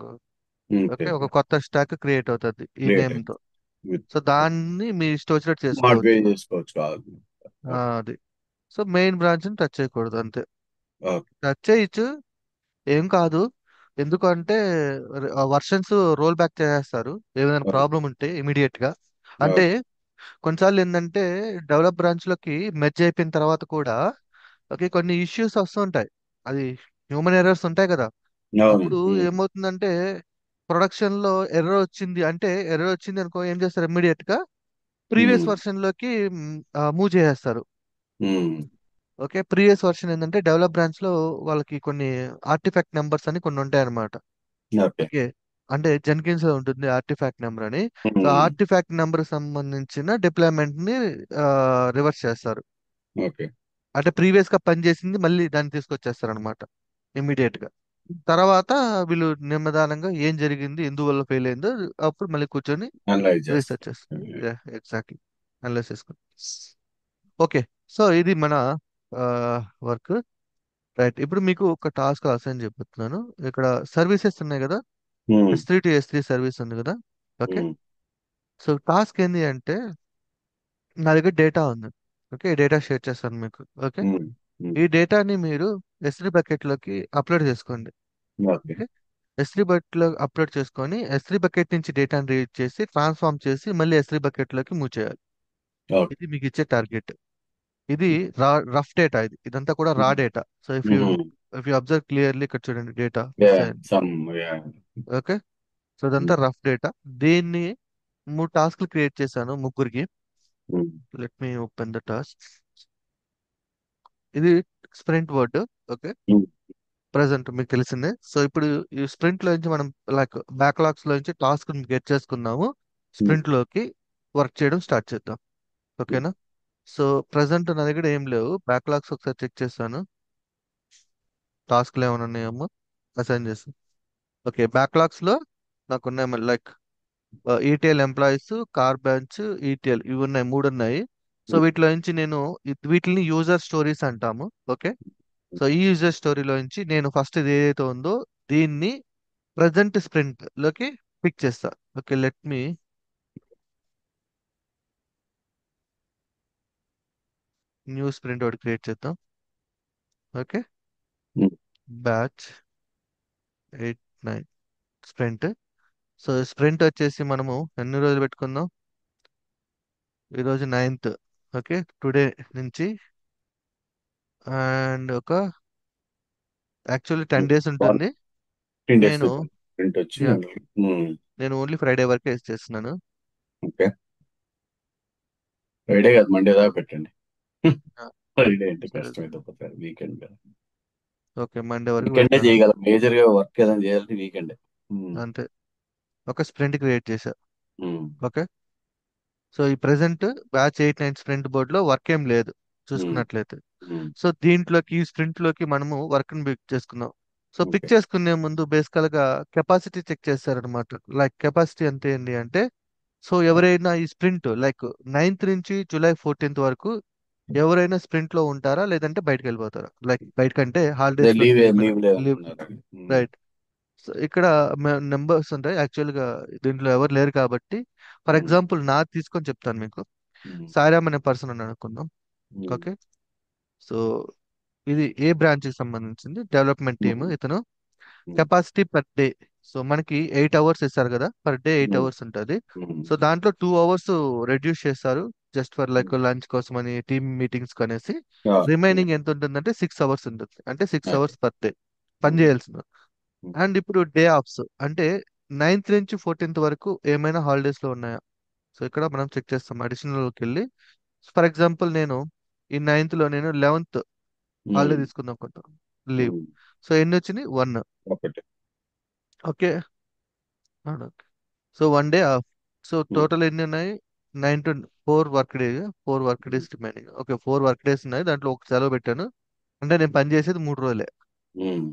ఓకే. ఓకే, ఒక కొత్త స్టాక్ క్రియేట్ అవుతుంది ఈ గ్రేట్ నేమ్ అండి. తో. విత్ సో దాన్ని మీ ఇష్టం వచ్చినట్టు మాడిఫై చేసుకోవచ్చు. చేసుకోవచ్చు కావాలి. ఓకే. అది. సో మెయిన్ బ్రాంచ్ ని టచ్ చేయకూడదు అంతే. ఓకే. టచ్ చేయొచ్చు, ఏం కాదు. ఎందుకంటే వర్షన్స్ రోల్ బ్యాక్ చేసేస్తారు ఏదైనా ఓకే. ప్రాబ్లం ఉంటే ఇమీడియట్ గా. అంటే ఓకే. కొన్నిసార్లు ఏంటంటే డెవలప్ బ్రాంచ్ లోకి మెర్జ్ అయిపోయిన తర్వాత కూడా ఓకే కొన్ని ఇష్యూస్ వస్తుంటాయి. అది హ్యూమన్ ఎర్రర్స్ ఉంటాయి కదా. అవును. అప్పుడు హ్మ్. ఏమవుతుందంటే ప్రొడక్షన్ లో ఎర్రర్ వచ్చింది అంటే, ఎర్రర్ వచ్చింది అనుకో ఏం చేస్తారు ఇమ్మీడియట్ గా ప్రీవియస్ హ్మ్. వర్షన్ లోకి మూవ్ చేసేస్తారు. హ్మ్. ఓకే, ప్రీవియస్ వర్షన్ ఏంటంటే డెవలప్ బ్రాంచ్ లో వాళ్ళకి కొన్ని ఆర్టిఫాక్ట్ నెంబర్స్ అని కొన్ని ఉంటాయి అన్నమాట. ఓకే. ఓకే, అంటే జెన్కిన్స్ లో ఉంటుంది ఆర్టిఫాక్ట్ నెంబర్ అని. సో హ్మ్. ఆర్టిఫాక్ట్ నెంబర్ సంబంధించిన డిప్లాయ్మెంట్ ని రివర్స్ చేస్తారు. ఓకే. అంటే ప్రీవియస్ గా పనిచేసింది మళ్ళీ దాన్ని తీసుకొచ్చేస్తారు అనమాట ఇమ్మీడియట్ గా. తర్వాత వీళ్ళు నిమ్మదానంగా ఏం జరిగింది ఎందువల్ల ఫెయిల్ అయిందో అప్పుడు మళ్ళీ కూర్చొని అనలైజ్ రీసెర్చ్ చేస్తారు. చేస్తారు. ఎగ్జాక్ట్లీ, అనలైజ్ చేసుకుంటారు. ఓకే, సో ఇది మన వర్క్. రైట్, ఇప్పుడు మీకు ఒక టాస్క్ అసైన్ చెప్తున్నాను. ఇక్కడ సర్వీసెస్ ఉన్నాయి కదా, హ్మ్. S3 to S3 సర్వీస్ ఉంది కదా. ఓకే, హ్మ్. సో టాస్క్ ఏంటి అంటే నా దగ్గర డేటా ఉంది. ఓకే, డేటా షేర్ చేస్తాను మీకు. ఓకే, హ్మ్. హ్మ్. ఈ డేటాని మీరు S3 బకెట్లోకి అప్లోడ్ చేసుకోండి. ఓకే. ఓకే, S3 బకెట్లో అప్లోడ్ చేసుకొని S3 బకెట్ నుంచి డేటాని రీడ్ చేసి ట్రాన్స్ఫార్మ్ చేసి మళ్ళీ S3 బకెట్లోకి మూవ్ చేయాలి. ఓకే. ఇది మీకు ఇచ్చే టార్గెట్. ఇది రఫ్ డేటా, ఇదంతా కూడా రా హ్మ్. డేటా. సో హ్మ్. ఇఫ్ యూ అబ్జర్వ్ క్లియర్లీ ఇక్కడ చూడండి data yeah! Assign. Some yeah! Okay, so హ్మ్. ఇదంతా రఫ్ డేటా. దీన్ని 3 టాస్క్లు క్రియేట్ చేశాను ముగ్గురికి. హ్మ్. Let me open the task. ఇది స్ప్రింట్ వర్డ్. ఓకే, హ్మ్. ప్రజెంట్ మీకు తెలిసిందే. సో ఇప్పుడు ఈ స్ప్రింట్ లో నుంచి మనం లైక్ బ్యాక్లాగ్స్ లో నుంచి టాస్క్ గెట్ చేసుకున్నాము. హ్మ్. స్ప్రింట్ లోకి వర్క్ చేయడం స్టార్ట్ చేద్దాం. హ్మ్. ఓకేనా. సో ప్రజెంట్ నా దగ్గర ఏం లేవు బ్యాక్లాగ్స్, ఒకసారి చెక్ చేస్తాను టాస్క్లు ఏమైనా ఉన్నాయేమో అసైన్ చేస్తాను. ఓకే, బ్యాక్లాగ్స్ లో నాకు ఉన్నాయి like ETL employees, car bench, ETL ఇవి ఉన్నాయి, మూడు ఉన్నాయి. సో హ్మ్. వీటిలో నుంచి నేను వీటిని యూజర్ స్టోరీస్ అంటాము. ఓకే, సో ఈ యూజర్ స్టోరీలో నుంచి నేను ఫస్ట్ ఇది ఏదైతే ఉందో దీన్ని ప్రజెంట్ స్ప్రింట్ లోకి పిక్ చేస్తా. ఓకే, లెట్ మీ న్యూ స్ప్రింట్ ఒకటి క్రియేట్ చేద్దాం. ఓకే, హ్మ్. Batch 8 9 sprint. సో స్ప్రింట్ వచ్చేసి మనము ఎన్ని రోజులు పెట్టుకుందాం, ఈరోజు 9th. ఓకే, టుడే నుంచి అండ్ ఒక యాక్చువల్లీ 10 days ఉంటుంది. 15 డేస్ నేను ప్రింట్ వచ్చి యా హ్మ్. నేను ఓన్లీ ఫ్రైడే వరకే యూస్ చేస్తున్నాను. ఓకే. ఫ్రైడే కాదు మండే దాకా పెట్టండి. ఫ్రైడే అంటే సరే, కష్టం అయిపోతుంది వీకెండ్ కదా. ఓకే మండే వరకు వీకెండే పెడతాను. చేయగలం మేజర్ గా వర్క్ ఏదైనా చేయాలంటే వీకెండే. హ్మ్. అంతే, ఒక స్ప్రింట్ క్రియేట్ చేశా. హ్మ్. ఓకే, సో ఈ ప్రెసెంట్ బ్యాచ్ 8 9 స్ప్రింట్ బోర్డ్ లో వర్క్ ఏం లేదు హ్మ్. చూసుకున్నట్లయితే. హ్మ్. సో దీంట్లోకి ఈ స్ప్రింట్ లోకి మనము వర్క్ ని పిక్ చేసుకుందాం. So pick okay. చేసుకునే ముందు బేసికల్ గా కెపాసిటీ చెక్ చేస్తారనమాట. లైక్ కెపాసిటీ అంటే ఏంటి అంటే, సో ఎవరైనా ఈ స్ప్రింట్ లైక్ 9th నుంచి July 14th వరకు ఎవరైనా స్ప్రింట్ లో ఉంటారా లేదంటే బయటకు వెళ్ళిపోతారా, లైక్ బయటకంటే అదే హాలిడేస్ లోకి లీవ్ ఏమైనా లీవ్ లీవ్. లేదనుకున్నారు. హ్మ్. రైట్. సో ఇక్కడ నెంబర్స్ ఉంటాయి యాక్చువల్ గా, దీంట్లో ఎవరు లేరు కాబట్టి. ఫర్ హ్మ్. ఎగ్జాంపుల్ నాది తీసుకొని చెప్తాను మీకు. హ్మ్. సాయిరామ్ అనే పర్సన్ అని అనుకుందాం. హ్మ్. ఓకే, సో ఇది ఏ బ్రాంచ్ కి సంబంధించింది డెవలప్మెంట్ టీమ్ హ్మ్. ఇతను. హ్మ్. కెపాసిటీ పర్ డే, సో మనకి 8 hours ఇస్తారు కదా, పర్ డే ఎయిట్ హ్మ్. అవర్స్ ఉంటుంది. హ్మ్. సో దాంట్లో 2 hours రెడ్యూస్ చేస్తారు జస్ట్ ఫర్ లైక్ హ్మ్. లంచ్ కోసం అని టీమ్ మీటింగ్స్ కనేసి. ఆ! హ్మ్. రిమైనింగ్ ఎంత ఉంటుందంటే 6 hours ఉంటుంది, అంటే six okay. Hours per day పని హ్మ్. చేయాల్సింది. హ్మ్. అండ్ ఇప్పుడు డే ఆఫ్స్ అంటే 9th నుంచి 14th వరకు ఏమైనా హాలిడేస్ లో ఉన్నాయా. సో ఇక్కడ మనం చెక్ చేస్తాం అడిషనల్కి వెళ్ళి. ఫర్ ఎగ్జాంపుల్ నేను ఈ 9th లో నేను 11th హాలిడే హ్మ్. తీసుకుందాం అనుకుంటాను. లీవ్. ఉమ్. సో ఎన్ని వచ్చినాయి? 1. ఒకటి. Okay. So 1 day of. So um. Total ఎన్ని ఉన్నాయి? 4 work days. 4 work days remaining. Okay, 4 work days ఉన్నాయి, దాంట్లో ఒక సెలవు పెట్టాను. అంటే నేను పని చేసేది 3 రోజులే. ఉమ్.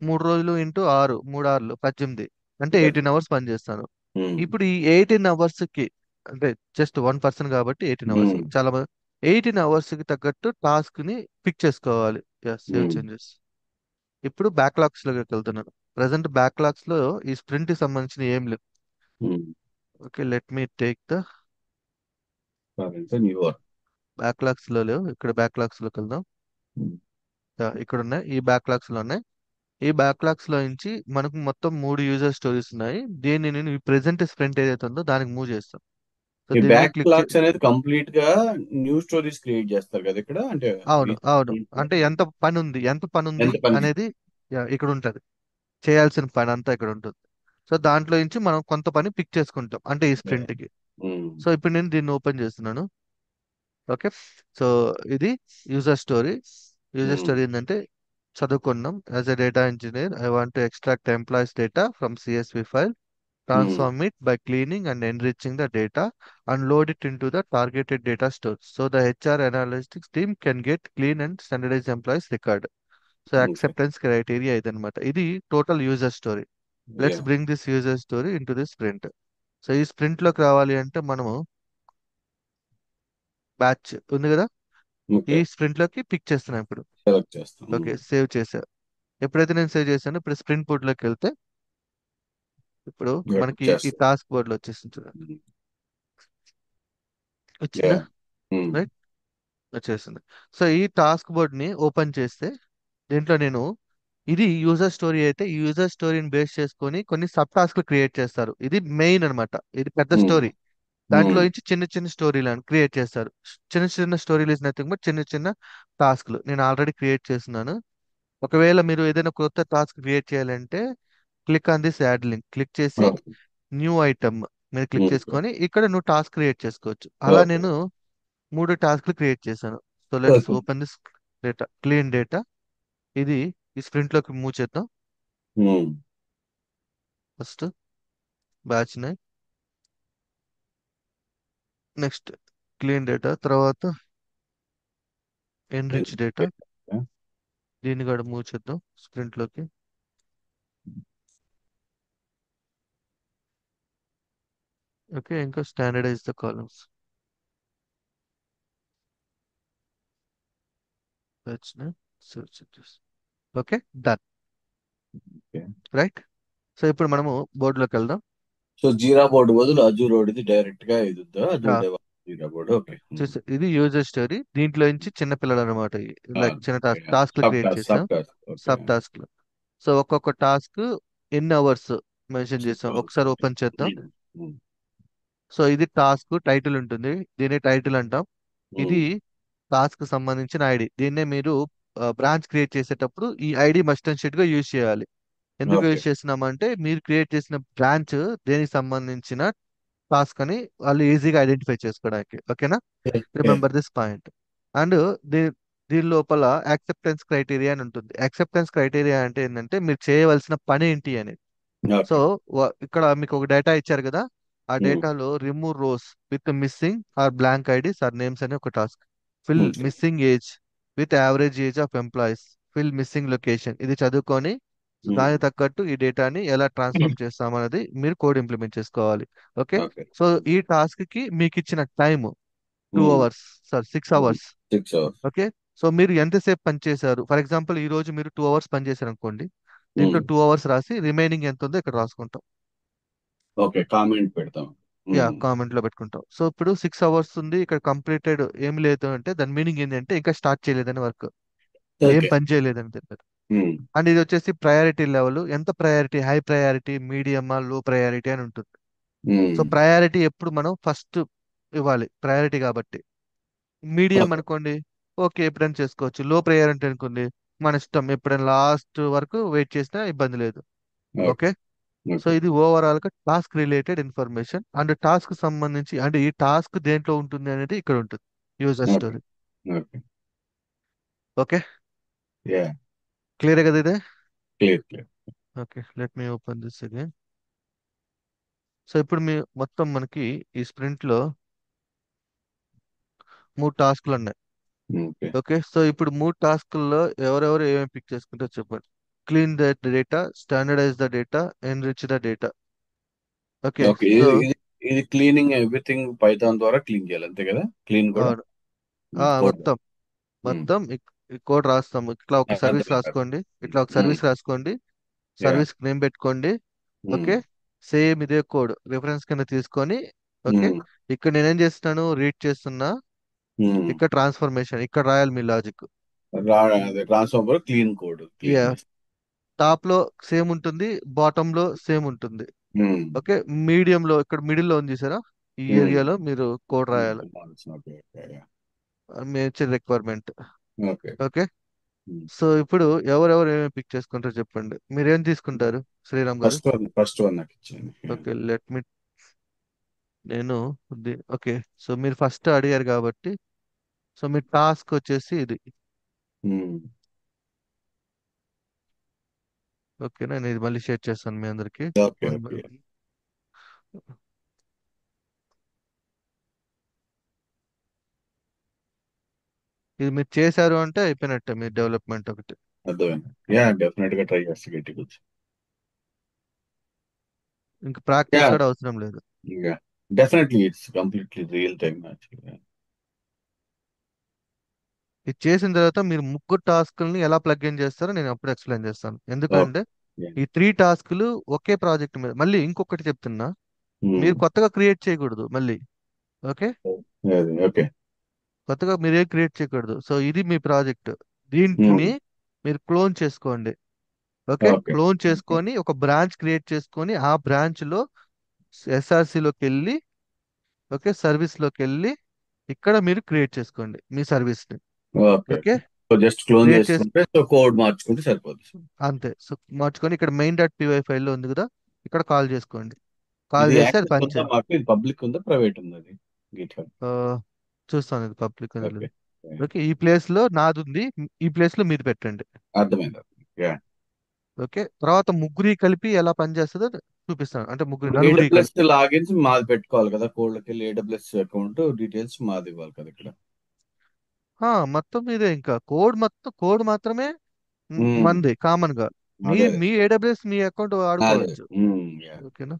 3 రోజులు ఇంటూ 6, 3 6 18, అంటే 18 అవర్స్ పని చేస్తాను. ఉమ్. ఇప్పుడు ఈ 18 అవర్స్కి, అంటే జస్ట్ 1 పర్సన్ కాబట్టి 18 అవర్స్, ఉమ్. చాలా మంది 18 అవర్స్కి తగ్గట్టు టాస్క్ని పిక్ చేసుకోవాలి. సేవ్ ఉమ్. చేంజెస్. ఇప్పుడు బ్యాక్లాగ్స్లోకి వెళ్తున్నాను. ప్రజెంట్ బ్యాక్లాగ్స్లో ఈ స్ప్రింట్కి సంబంధించిన ఏం లేవు. Um. Okay, let me take the అంటే న్యూ వర్క్. బ్యాక్లాగ్స్లో లేవు, ఇక్కడ బ్యాక్లాగ్స్లోకి వెళ్దాం. ఇక్కడ ఉన్నాయి, ఈ బ్యాక్లాగ్స్లో ఉన్నాయి. ఈ బ్యాక్లాగ్స్ లో నుంచి మనకు మొత్తం 3 యూజర్ స్టోరీస్ ఉన్నాయి. దీన్ని నేను ఈ ప్రెసెంట్ స్ప్రింట్ ఏదైతే ఉందో దానికి మూవ్ చేస్తాం. సో ఈ దీని మీద బ్యాక్ క్లిక్ లాగ్స్ అనేది కంప్లీట్ గా న్యూ స్టోరీస్ క్రియేట్ చేస్తారు కదా ఇక్కడ, అంటే అవును, ఈ- అవును. ఈ- అంటే ఎంత పని ఉంది ఎంత పని. అనేది ఇక్కడ ఉంటది. చేయాల్సిన పని అంతా ఇక్కడ ఉంటుంది. సో దాంట్లో నుంచి మనం కొంత పని పిక్ చేసుకుంటాం, అంటే ఈ స్ప్రింట్ కి. ఉమ్. సో ఇప్పుడు నేను దీన్ని ఓపెన్ చేస్తున్నాను. ఓకే. సో ఇది యూజర్ స్టోరీ. యూజర్ ఉమ్. స్టోరీ ఏంటంటే, చదువుకున్నాం. As a data engineer, I want to extract employees data from CSV file, um. transform it by cleaning and enriching the data, and load it into the targeted data stores. So the HR analytics team can get clean and standardized employees record. So okay. acceptance criteria ఇదన్నమాట. ఇది total user story. Yeah. Let's bring this user story in to this sprint. So ఈ sprint లోకి రావాలి అంటే మనము batch ఉంది కదా, ఈ ఓకే. స్ప్రింట్ లోకి పిక్ చేస్తున్నాం ఇప్పుడు. సెలెక్ట్ చేస్తాం. ఓకే, సేవ్ చేసా. ఎప్పుడైతే నేను సేవ్ చేశానో ఇప్పుడు స్ప్రింట్ బోర్డ్ లోకి వెళ్తే ఇప్పుడు మనకి ఈ చేస్తాం. టాస్క్ బోర్డ్ లో వచ్చేసింది చూడండి. యా. వచ్చిందా? ఉమ్. రైట్, వచ్చేసింది. సో ఈ టాస్క్ బోర్డ్ ని ఓపెన్ చేస్తే దీంట్లో నేను, ఇది యూజర్ స్టోరీ అయితే ఈ యూజర్ స్టోరీని బేస్ చేసుకొని కొన్ని సబ్ టాస్క్లు క్రియేట్ చేస్తారు. ఇది మెయిన్ అన్నమాట, ఇది పెద్ద ఉమ్. స్టోరీ. దాంట్లో ఉమ్. నుంచి చిన్న చిన్న స్టోరీలను క్రియేట్ చేస్తారు. చిన్న చిన్న స్టోరీలు ఇస్ నథింగ్ బట్ చిన్న చిన్న టాస్క్లు నేను ఆల్రెడీ క్రియేట్ చేస్తున్నాను. ఒకవేళ మీరు ఏదైనా కొత్త టాస్క్ క్రియేట్ చేయాలంటే click on this add link, click చేసి ఓకే. న్యూ ఐటమ్ మీద క్లిక్ ఉమ్. చేసుకొని ఇక్కడ నువ్వు టాస్క్ క్రియేట్ చేసుకోవచ్చు. అలా ఓకే. నేను 3 టాస్క్లు క్రియేట్ చేశాను. So let's okay. Open this data, clean data. ఇది ఈ స్ప్రింట్ లోకి మూవ్ చేద్దాం. ఉమ్. ఫస్ట్ బ్యాచ్ ని, నెక్స్ట్ క్లీన్ డేటా, తర్వాత ఎన్రిచ్ డేటా. దీన్ని కూడా మూవ్ చేద్దాం స్ప్రింట్ లోకి. ఓకే, ఇంకా స్టాండర్డైజ్ ద కాలమ్స్. బ్యాచ్ ని సెర్చ్ చేసి, okay, done. Okay. Right. So ఇప్పుడు మనము బోర్డులోకి వెళ్దాం. సో జీరా బోర్డు బదులు అజూర్ ఇది డైరెక్ట్ గా ఇది ఉందా? అజూర్ డెవా జీరా బోర్డు. ఓకే. చూసి ఇది యూజర్ స్టోరీ. దీంట్లో నుంచి చిన్న పిల్లలు అనమాట, లైక్ చిన్న టాస్క్లు సబ్ క్రియేట్ టాస్క్, చేసాం. Sub task. ఓకే. సబ్ టాస్క్లు. సో ఒక్కొక్క టాస్క్ ఎన్ని అవర్స్ మెన్షన్ చేసాం, ఒకసారి ఓకే. ఓపెన్ చేద్దాం. ఉమ్. సో ఇది టాస్క్ టైటిల్ ఉంటుంది, దీన్ని టైటిల్ అంటాం. ఇది ఉమ్. టాస్క్ సంబంధించిన ఐడి. దీన్నే మీరు బ్రాంచ్ క్రియేట్ చేసేటప్పుడు ఈ ఐడి మస్ట్ అండ్ షుడ్ గా యూజ్ చేయాలి. ఎందుకు ఓకే. యూజ్ చేస్తున్నామంటే మీరు క్రియేట్ చేసిన బ్రాంచ్ దేనికి సంబంధించిన టాస్క్ అని వాళ్ళు ఈజీగా ఐడెంటిఫై చేసుకోవడానికి. ఓకేనా? Okay. Remember this point. And దీ దీని లోపల యాక్సెప్టెన్స్ క్రైటీరియా అని ఉంటుంది. యాక్సెప్టెన్స్ క్రైటీరియా అంటే ఏంటంటే మీరు చేయవలసిన పని ఏంటి అని. So okay. ఇక్కడ మీకు ఒక డేటా ఇచ్చారు కదా, ఆ ఉమ్. డేటాలో remove rows with missing or blank IDs or names అనే ఒక task. Fill okay. Missing age with average age of employees. Fill missing location. ఇది చదువుకొని సో ఉమ్. దానికి తగ్గట్టు ఈ డేటాని ఎలా ట్రాన్స్ఫార్మ్ చేస్తామన్నది మీరు కోడ్ ఇంప్లిమెంట్ చేసుకోవాలి. ఓకే. ఓకే. సో ఈ టాస్క్ కి మీకు ఇచ్చిన time 2 hours, sir 6 hours. 6 hours. Okay. So మీరు ఎంతసేపు పని చేశారు? ఫర్ ఎగ్జాంపుల్ ఈ రోజు మీరు 2 అవర్స్ పని చేశారు అనుకోండి. దీంట్లో 2 అవర్స్ రాసి రిమైనింగ్ ఎంత ఉందో ఇక్కడ రాసుకుంటాం. ఓకే. కామెంట్ పెడతాం. యా, ఉమ్. కామెంట్ లో పెట్టుకుంటాం. సో ఇప్పుడు 6 అవర్స్ ఉంది, ఇక్కడ కంప్లీటెడ్ ఏం లేదు అంటే దాని మీనింగ్ ఏంటంటే ఇంకా స్టార్ట్ చేయలేదని, వర్క్ ఏం ఓకే. పని చేయలేదని తెలియదు. ఉమ్. అండ్ ఇది వచ్చేసి ప్రయారిటీ లెవెల్, ఎంత priority, high priority, మీడియమా, low priority అని ఉంటుంది. సో ఉమ్. ప్రయారిటీ ఎప్పుడు మనం ఫస్ట్ ఇవ్వాలి, ప్రయారిటీ కాబట్టి. Medium okay. అనుకోండి, ఓకే ఎప్పుడైనా చేసుకోవచ్చు. లో ప్రయారిటీ అనుకోండి, మన ఇష్టం, ఎప్పుడైనా లాస్ట్ వరకు వెయిట్ చేసినా ఇబ్బంది లేదు. ఓకే. ఓకే. So okay. ఇది ఓవరాల్ గా task related information. And task సంబంధించి అంటే ఈ టాస్క్ దేంట్లో ఉంటుంది అనేది ఇక్కడ ఉంటుంది, user okay. Story. Okay. Okay. Yeah. Clear కదా ఇదే? Clear clear. Okay, let me open this again. So ఇప్పుడు మీ మొత్తం మనకి ఈ స్ప్రింట్ లో 3 టాస్క్లు ఉన్నాయి. ఓకే. ఓకే, సో ఇప్పుడు 3 టాస్క్ల్లో ఎవరెవరు ఏమేమి పిక్ చేసుకుంటారో చెప్పండి. Clean the data, standardize the data, enrich the data. Okay, okay. So ఇది క్లీనింగ్ ఎవ్రీథింగ్ పైథాన్ ద్వారా క్లీన్ చేయాలి అంతే కదా? క్లీన్ కూడా అవును. కోడ్. మొత్తం మొత్తం ఈ కోడ్ రాస్తాము. ఇట్లా ఒక సర్వీస్ అర్థమైంది రాసుకోండి. ఇట్లా ఒక అర్థమైంది. సర్వీస్ రాసుకోండి. యా. సర్వీస్ నేమ్ పెట్టుకోండి. ఓకే, సేమ్ ఇదే కోడ్ రిఫరెన్స్ కింద తీసుకొని. ఓకే, ఇక్కడ నేనేం చేస్తున్నాను, రీడ్ చేస్తున్నా. ఇక్కడ ట్రాన్స్ఫర్మేషన్ ఇక్కడ రాయాలి మీ లాజిక్. అదే transformer clean code clean yeah, చేస్తాం. టాప్ లో సేమ్ ఉంటుంది, బాటమ్ లో సేమ్ ఉంటుంది. ఓకే, మీడియం లో ఇక్కడ మిడిల్ లో ఉంది చూసారా, ఈ ఏరియాలో మీరు కోడ్ రాయాలి. Okay okay. Major requirement. Okay. Okay, so ఇప్పుడు ఎవరెవరు ఏమేమి పిక్ చేసుకుంటారో చెప్పండి. మీరేం తీసుకుంటారు శ్రీరామ్ గారు? ఫస్ట్ వన్ నాకు ఇచ్చేయండి. ఓకే, లెట్ మీ నేను ఓకే, సో మీరు ఫస్ట్ అడిగారు కాబట్టి, సో మీ టాస్క్ వచ్చేసి ఇది. ఓకే, నేను ఇది మళ్ళీ షేర్ చేస్తాను మీ అందరికి. Okay one by okay. One. ఇది మీరు చేశారు అంటే అయిపోయినట్టే మీ డెవలప్మెంట్ ఒకటి. అర్థమైంది. యా డెఫినెట్ గా ట్రై చేస్తా గట్టిగా వచ్చి. ఇంక ప్రాక్టీస్ యా. కూడా అవసరం లేదు. Yeah definitely it's completely real time actually. ఇది చేసిన తర్వాత మీరు ముగ్గురు టాస్క్ని ఎలా ప్లగ్ ఇన్ చేస్తారో నేను అప్పుడు ఎక్స్ప్లెయిన్ చేస్తాను. ఎందుకంటే ఓకే. ఈ 3 టాస్క్లు ఒకే ప్రాజెక్ట్ మీద. మళ్ళీ ఇంకొకటి చెప్తున్నా, మీరు కొత్తగా క్రియేట్ చేయకూడదు మళ్ళీ. ఓకే, అది ఓకే. కొత్తగా మీరేం క్రియేట్ చేయకూడదు. సో ఇది మీ ప్రాజెక్ట్. దీంట్ని మీరు క్లోన్ చేసుకోండి. Okay, okay. క్లోన్ చేసుకొని ఒక బ్రాంచ్ క్రియేట్ చేసుకొని ఆ బ్రాంచ్ లో ఎస్ఆర్సిలోకి వెళ్ళి, ఓకే, సర్వీస్ లోకి వెళ్ళి ఇక్కడ మీరు క్రియేట్ చేసుకోండి మీ సర్వీస్ ని. Okay okay, okay. So just clone create చేసి చేసుకుంటే సో కోడ్ మార్చుకుంటే సరిపోతుంది. అంతే. సో మార్చుకొని ఇక్కడ మెయిన్ డాట్ పీవై ఫైల్లో ఉంది కదా, ఇక్కడ కాల్ చేసుకోండి. కాల్ ఇది చేస్తే అది యాక్సెస్ ఉందా పనిచేయదు. మాకు? ఇది పబ్లిక్ ఉందా ప్రైవేట్ ఉంది అది గిట్ హబ్? ఆ, చూస్తాను, ఇది పబ్లిక్ అని ఓకే. లేదు. ఓకే, ఈ ప్లేస్ లో నాది ఉంది, ఈ ప్లేస్ లో మీది పెట్టండి. అర్థమైంది. యా. ఓకే, తర్వాత ముగ్గురి కలిపి ఎలా పనిచేస్తుందో చూపిస్తాను. అంటే ముగ్గురు ఇప్పుడు నలుగురి ఏడబ్ల్యూఎస్ కలిపి. లాగిన్స్ మాది పెట్టుకోవాలి కదా, కోడ్లకి వెళ్ళి ఏడబ్ల్యూఎస్ అకౌంట్ డీటెయిల్స్ మాది ఇవ్వాలి కదా ఇక్కడ. మొత్తం ఇదే, ఇంకా కోడ్ మొత్తం కోడ్ మాత్రమే ఉమ్, మంది కామన్ గా. మీ అదే అదే. మీ ఏడబ్ల్యూఎస్ మీ అకౌంట్ అదే. వాడుకోవచ్చు. యా. ఓకేనా?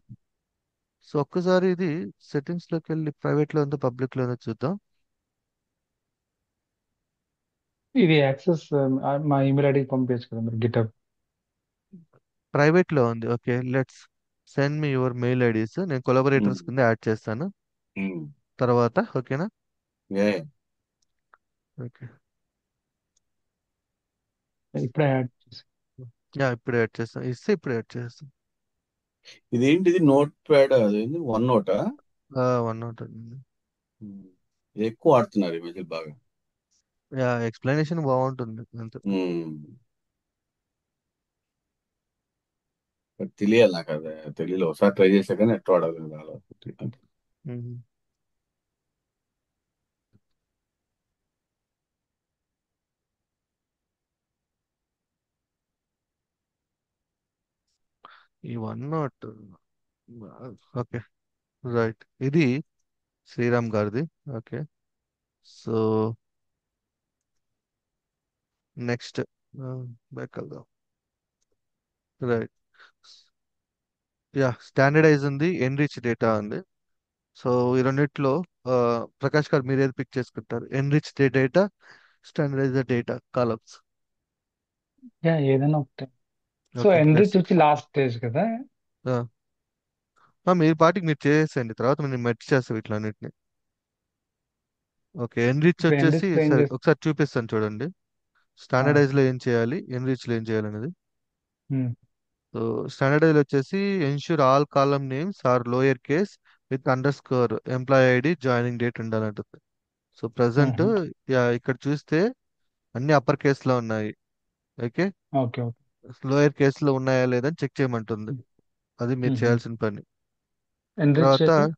సో ఒక్కసారి ఇది సెట్టింగ్స్ లోకి వెళ్ళి ప్రైవేట్ లో ఉందో పబ్లిక్ లో ఉందో చూద్దాం. ఇది యాక్సెస్ మా ఈమెయిల్ ఐడికి పంపించచ్చు కదా మీరు గిటప్. ప్రైవేట్ లో ఉంది. Okay, let's send me your mail IDs. నేను కొలాబరేటర్స్ కింద యాడ్ చేస్తాను తర్వాత. ఓకేనా? ఓకే, ఇప్పుడే యాడ్ చేసి ఇప్పుడు యాడ్ చేస్తాను. ఇస్తే ఇప్పుడు యాడ్ చేస్తాను. ఇదేంటిది నోట్ ప్యాడ్? అదేంటి వన్ నోటా? One not. ఎక్కువ వాడుతున్నారు ఈ మధ్య బాగా. ఎక్స్ప్లెనేషన్ బాగుంటుంది అంతే. ఉమ్, అది తెలియాలి నాకు. అది తెలియదు, ఒకసారి ట్రై చేసా కానీ ఎట్లా వాడాలి కదా అలా. అంతే. మ్మ్. ఈ వన్ నాట్. Okay, right. ఇది శ్రీరామ్ గారిది. ఓకే, సో నెక్స్ట్ బ్యాక్ వెళ్దాం. రైట్. స్టాండర్డైజ్ ఉంది, ఎన్రిచ్ డేటా ఉంది. సో ఈ రెండిట్లో ప్రకాష్ గారు మీరు ఏది పిక్ చేసుకుంటారు? Enrich the data, standardize the data columns. ఏదైనా ఒకటే. So okay, enrich let's. వచ్చి లాస్ట్ స్టేజ్ కదా. మీరు పాటికి మీరు చేసేయండి, తర్వాత నేను మెర్జ్ చేస్తాను వీటిలన్నిటిని. ఓకే, ఎన్రిచ్ ఇప్పుడు వచ్చేసి ఎన్రిచ్ లో ఏం సరే చేస్తా. ఒకసారి చూపిస్తాను చూడండి. స్టాండర్డైజ్ లో ఏం చేయాలి, ఎన్రిచ్ లో ఏం చేయాలనేది. సో స్టాండర్డైజ్ వచ్చేసి ensure all column names are lower case with underscore employee ID joining date ఉండాలంటుంది. సో ప్రజెంట్ ఇక్కడ చూస్తే అన్ని అప్పర్ కేస్ లో ఉన్నాయి. Okay, okay okay. Lower case లో ఉన్నాయా లేదని చెక్ చేయమంటుంది. అది మీరు చేయాల్సిన పని. ఎన్రిచ్ తర్వాత అయితే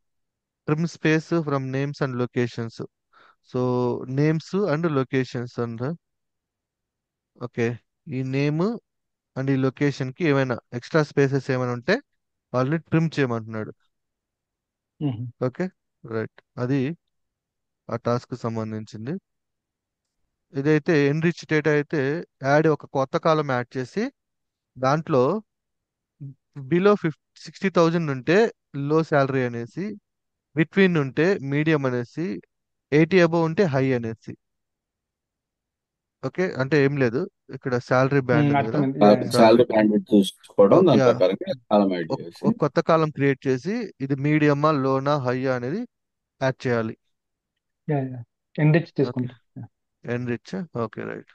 trim space from names and locations. So names and locations and okay, ఈ నేమ్ అండ్ ఈ లొకేషన్ కి ఏమైనా ఎక్స్ట్రా స్పేసెస్ ఏమైనా ఉంటే వాళ్ళని ట్రిమ్ చేయమంటున్నాడు. మ్మ్. Okay, right. అది ఆ టాస్క్ సంబంధించింది. ఇదైతే ఎన్రిచ్ డేటా అయితే యాడ్ ఒక కొత్త కాలం యాడ్ చేసి దాంట్లో బిలో 60,000 ఉంటే లో శాలరీ అనేసి, బిట్వీన్ ఉంటే మీడియం అనేసి, 80 అబవ్ ఉంటే హై అనేసి. ఓకే, అంటే ఏం లేదు, ఇక్కడ శాలరీ బ్యాండ్ ఉంది కదా, అర్థమైంది. Yeah, yeah. దాన్ని శాలరీ బట్టి బ్యాండ్ చూసుకోవడం, దాని యా ప్రకారంగా కాలం యాడ్ చేసి. ఒక కొత్త కాలం క్రియేట్ చేసి ఇది మీడియమా లోనా హైయా అనేది యాడ్ చేయాలి. Yeah, yeah. ఎన్రిచ్ ఓకే, తీసుకుంటా. Yeah. Enrich. Okay, right.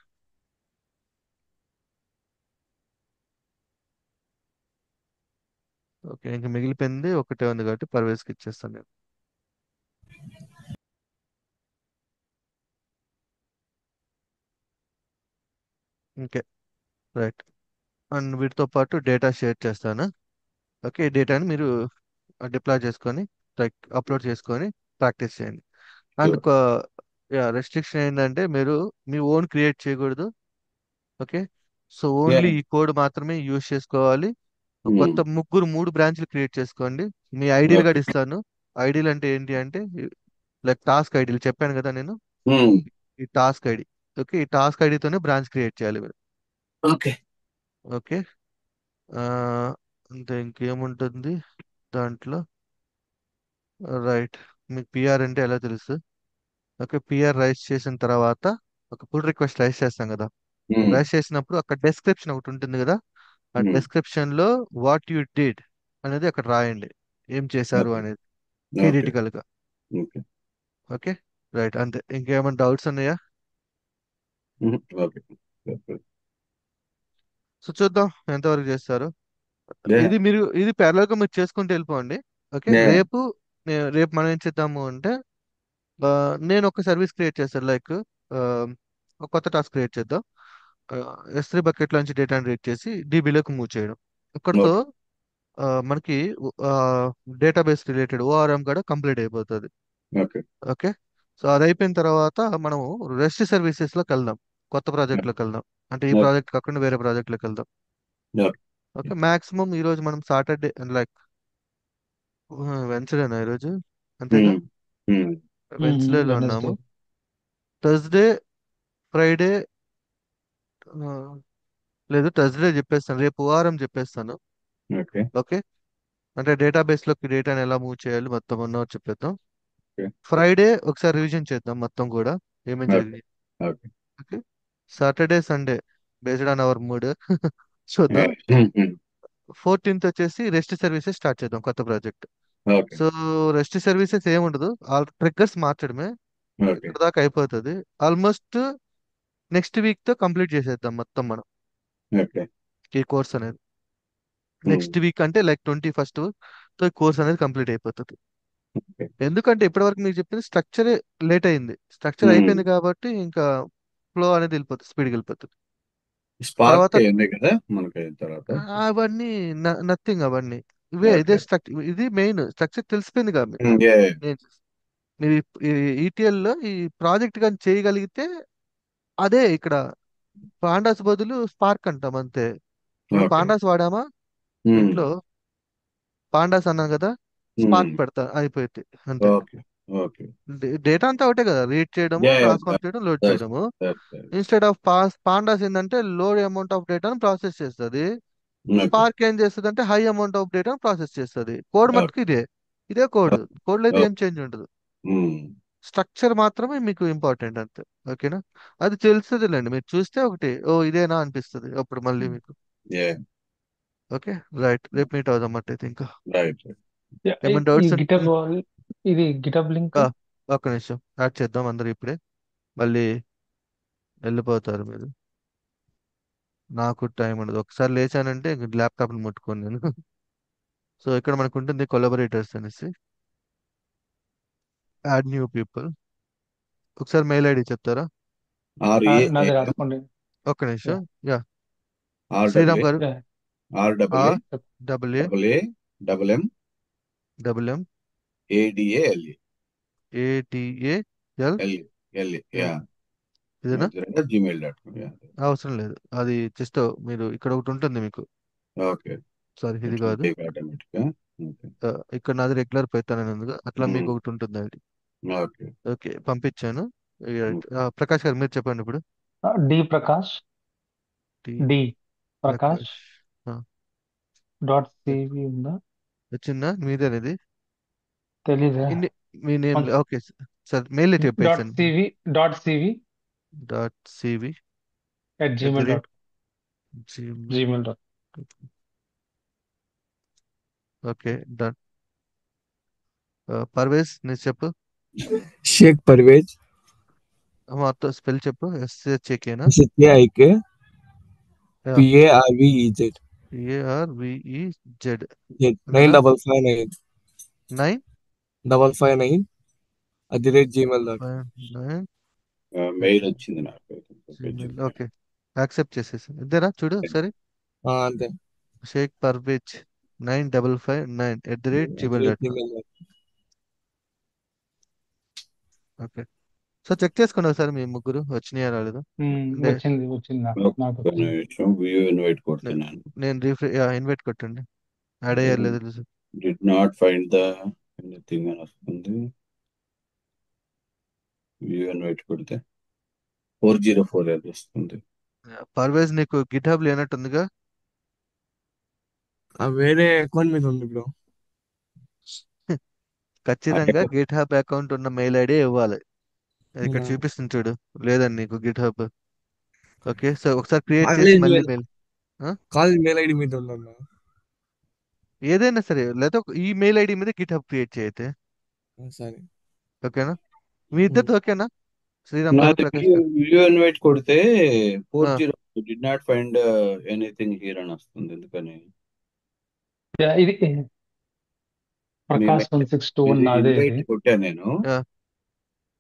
Okay, ఇంక మిగిలిపోయింది ఒకటే ఉంది కాబట్టి పర్వేస్కి ఇచ్చేస్తాను నేను. Okay, right. అండ్ వీటితో పాటు డేటా షేర్ చేస్తాను. ఓకే, ఈ డేటాని మీరు డిప్లాయ్ చేసుకొని లైక్ అప్లోడ్ చేసుకొని ప్రాక్టీస్ చేయండి. And Sure. రెస్ట్రిక్షన్ ఏంటంటే మీరు మీ ఓన్ క్రియేట్ చేయకూడదు. Okay, so Yeah. ఓన్లీ ఈ కోడ్ మాత్రమే యూజ్ చేసుకోవాలి. Hmm. కొత్త మూడు బ్రాంచ్లు క్రియేట్ చేసుకోండి. మీ ఐడీలు కూడా Okay. ఇస్తాను. ఐడీలు అంటే ఏంటి అంటే లైక్ టాస్క్ ఐడీలు చెప్పాను కదా నేను, Hmm. ఈ టాస్క్ ఐడి. ఓకే, ఈ టాస్క్ ఐడితోనే బ్రాంచ్ క్రియేట్ చేయాలి మీరు. Okay. ఓకే, ఆ, అంతే, ఇంకేముంటుంది దాంట్లో. రైట్, మీకు పిఆర్ అంటే ఎలా తెలుసు? ఓకే, పిఆర్ రైస్ చేసిన తర్వాత ఒక పుల్ రిక్వెస్ట్ రైస్ చేస్తాం కదా, Hmm. రైస్ చేసినప్పుడు అక్కడ డెస్క్రిప్షన్ ఒకటి ఉంటుంది కదా, ఆ Hmm. డెస్క్రిప్షన్ లో వాట్ యు డిడ్ అనేది అక్కడ రాయండి, ఏం చేశారు Okay. అనేది Okay. థియరిటికల్ గా. Okay. ఓకే, రైట్, అంతే. ఇంకేమైనా డౌట్స్ ఉన్నాయా? Hmm. Okay. Okay. సో చూద్దాం ఎంతవరకు చేస్తారు. Yeah. ఇది parallel గా మీరు చేసుకుంటూ వెళ్ళిపోండి. Okay, Yeah. రేపు మనం ఏం చేద్దాము అంటే ఆ, నేను ఒక సర్వీస్ క్రియేట్ చేస్తాను, లైక్ ఒక కొత్త టాస్క్ క్రియేట్ చేద్దాం. S3 బకెట్ నుంచి డేటాను రీడ్ చేసి డీబీలోకి మూవ్ చేయడం. ఇక్కడతో Okay. మనకి డేటాబేస్ రిలేటెడ్ ఓఆర్ఎం కూడా కంప్లీట్ అయిపోతుంది. Okay. ఓకే, సో అది అయిపోయిన తర్వాత మనము రెస్ట్ సర్వీసెస్లోకి వెళ్దాం, కొత్త ప్రాజెక్ట్లోకి వెళ్దాం. అంటే ఈ Okay. ప్రాజెక్ట్ కాకుండా వేరే ప్రాజెక్ట్లోకి వెళ్దాం. Okay. ఓకే, మాక్సిమం ఈరోజు మనం సాటర్డే లైక్ వెన్స్డేనా ఈరోజు, అంతేగా? Hmm. Hmm. వెన్స్డేలో వెనస్డే. ఉన్నాము. థర్స్డే, ఫ్రైడే, లేదు థర్స్డే చెప్పేస్తాను, రేపు వారం చెప్పేస్తాను. Okay. ఓకే, అంటే డేటాబేస్లోకి డేటాని ఎలా మూవ్ చేయాలి మొత్తం 1 అవర్ చెప్పేద్దాం. Okay. ఫ్రైడే ఒకసారి రివిజన్ చేద్దాం మొత్తం కూడా ఏమేం Okay. జరిగింది. Okay. Okay, Saturday Sunday based on hour mood చూద్దాం. Yeah. Hmm. Hmm. 14th వచ్చేసి రెస్ట్ సర్వీసెస్ స్టార్ట్ చేద్దాం, కొత్త project. Okay. So rest services ఏముండదు, ట్రిగ్గర్స్ మార్చడమే. Okay. ఇక్కడ దాకా అయిపోతుంది. ఆల్మోస్ట్ నెక్స్ట్ వీక్ తో కంప్లీట్ చేసేద్దాం మొత్తం మనం Okay. ఈ కోర్స్ అనేది. Hmm. నెక్స్ట్ వీక్ అంటే లైక్ 21st తో ఈ కోర్స్ అనేది కంప్లీట్ అయిపోతుంది. Okay. ఎందుకంటే ఇప్పటివరకు మీకు చెప్పింది స్ట్రక్చరే లేట్ అయింది. Structure Hmm. అయిపోయింది కాబట్టి ఇంకా ఫ్లో అనేది వెళ్ళిపోతుంది, స్పీడ్కి వెళ్ళిపోతుంది. స్పార్క్ తర్వాత ఉన్నాయి కదా మనకి తర్వాత. అవన్నీ నథింగ్, అవన్నీ ఇదే Okay. స్ట్రక్చర్, ఇది మెయిన్ స్ట్రక్చర్ తెలిసిపోయింది కదా మీకు. Hmm. Yeah. నేను మీరు ఈటీఎల్ లో ఈ ప్రాజెక్ట్ కానీ చేయగలిగితే అదే ఇక్కడ పాండాస్ బదులు స్పార్క్ అంటాం అంతే. ఇప్పుడు Okay. పాండాస్ వాడామా Hmm. ఇంట్లో, పాండాస్ అన్నాం కదా, స్పార్క్ Hmm. పెడతా అయిపోయింది అంతే. Okay. Okay. డేటా అంతా ఒకటే కదా, రీడ్ చేయడము, Yeah. Yeah. ట్రాన్స్ఫార్మ్ చేయడం, లోడ్ That's చేయడము. that. ఇన్స్టెడ్ ఆఫ్ పాండాస్ ఏంటంటే లోడ్ అమౌంట్ ఆఫ్ డేటాను ప్రాసెస్ చేస్తుంది. Okay. స్పార్క్ ఏం చేస్తుంది అంటే హై అమౌంట్ ఆఫ్ డేటాను ప్రాసెస్ చేస్తుంది. Code Okay. మట్టుకు ఇదే కోడ్, కోడ్లో అయితే Okay. ఏం చేంజ్ ఉండదు. Hmm. స్ట్రక్చర్ మాత్రమే మీకు ఇంపార్టెంట్ అంతే. ఓకేనా, అది తెలుస్తుందిలేండి, మీరు చూస్తే ఒకటి ఓ ఇదేనా అనిపిస్తుంది అప్పుడు మళ్ళీ మీకు. Yeah. ఓకే, రైట్, రేపు మీట్ అవుదాం అట్టయితే. ఇంకా Right. Right. ఏమైనా ఈ డౌట్స్? గిటబ్ ఇది గిటబ్ లింక్. ఒక్క నిమిషం, యాడ్ చేద్దాం అందరు ఇప్పుడే, మళ్ళీ వెళ్ళిపోతారు మీరు. నాకు టైం ఉండదు, ఒకసారి లేచానంటే ల్యాప్టాప్ని ముట్టుకోను నేను. సో ఇక్కడ మనకు ఉంటుంది కొలాబరేటర్స్ అనేసి, యాడ్ న్యూ పీపుల్. ఒకసారి మెయిల్ ఐడి చెప్తారా? నాది RAAM రాసుకోండి. ఒక్క యా, నిమిషం. యా, శ్రీరామ్ RAA గారు. Yeah. RAA R double A AAMM double M ADALE A T A L. LE. Yeah. ఇదేనా? gmail.com. అవసరం లేదు, అది జస్ట్ మీరు ఇక్కడ ఒకటి ఉంటుంది మీకు. ఓకే. సారీ, ఇది ఇట్ విల్ కాదు. టేక్ ఆటోమేటిక్గా. ఓకే. ఇక్కడ నాది రెగ్యులర్ పైథాన్ అని ఉందిగా, అట్లా మీకు ఒకటి ఉంటుంది అది. ఓకే. ఓకే, పంపించాను. ప్రకాష్ గారు మీరు చెప్పండి ఇప్పుడు. D Prakash T D Prakash Prakash. ఆ, డాట్ సివి ఉందా? వచ్చిందా మీదేనిది? తెలీదా? మీ నేమ్ ఓకే సార్, మెయిల్ అయితే డాట్ చెప్పేసాను. CV dot CV .cv at at the Gmail rate dot Gmail. Gmail dot. Okay, done. Parvez నేను చెప్పు. షేక్ పర్వేజ్. మొత్తం స్పెల్ చెప్పు. SHAKనా? SHAIK PARVEZ. ARVEZ. 9559 9 559 @gmail.com. 9 mail వచ్చింది నాకు. జీమెయిల్. ఓకే, యాక్సెప్ట్ చేసేసి ఇద్దరా చూడు సరే. అంతే. Shaik Parvez 9559 @gmail.com. gmail.com. Okay, so check చేసుకోండి ఒకసారి మీ ముగ్గురు వచ్చినాయా రాలేదు. అంటే వచ్చింది నాకు వచ్చింది. వ్యూ ఇన్వైట్ నే- కొడుతున్నాను. నేను ఇన్వైట్ కొట్టండి, యాడ్ అయ్యారు లేదు తెలుసు. Did not find the anything అని వస్తుంది. వ్యూ ఇన్వైట్ కొడితే 404 అని వస్తుంది. పర్వేజ్ నీకు గిట్ హబ్ లేనట్టుందిగా. వేరే అకౌంట్ మీద ఉంది బ్రో. ఖచ్చితంగా గిట్ హబ్ అకౌంట్ ఉన్న మెయిల్ ఐడి ఇవ్వాలి. అది ఇక్కడ అవునా? చూపిస్తుంది చూడు, లేదండి నీకు గిట్ హబ్. ఓకే, సో ఒకసారి క్రియేట్ చేసి కాలేజ్ మళ్ళీ mail mail. College mail ID మీద ఉందన్న. ఏదైనా సరే, లేదా ఈ మెయిల్ ఐడి మీద గిట్ హబ్ క్రియేట్ చేయతే. సరే. ఓకేనా? మీ ఇద్దరితో ఓకేనా? శ్రీరామ్ గారు, నాది ప్రకాష్ గారు. వ్యూ ఇన్వైట్ కొడితే ఆ, 404 did not find anything here అని వస్తుంది. ఎందుకని ఇది ప్రకాష్ 1621 అదే ఇది. ఇన్వైట్ కొట్టాను నేను. ఆ,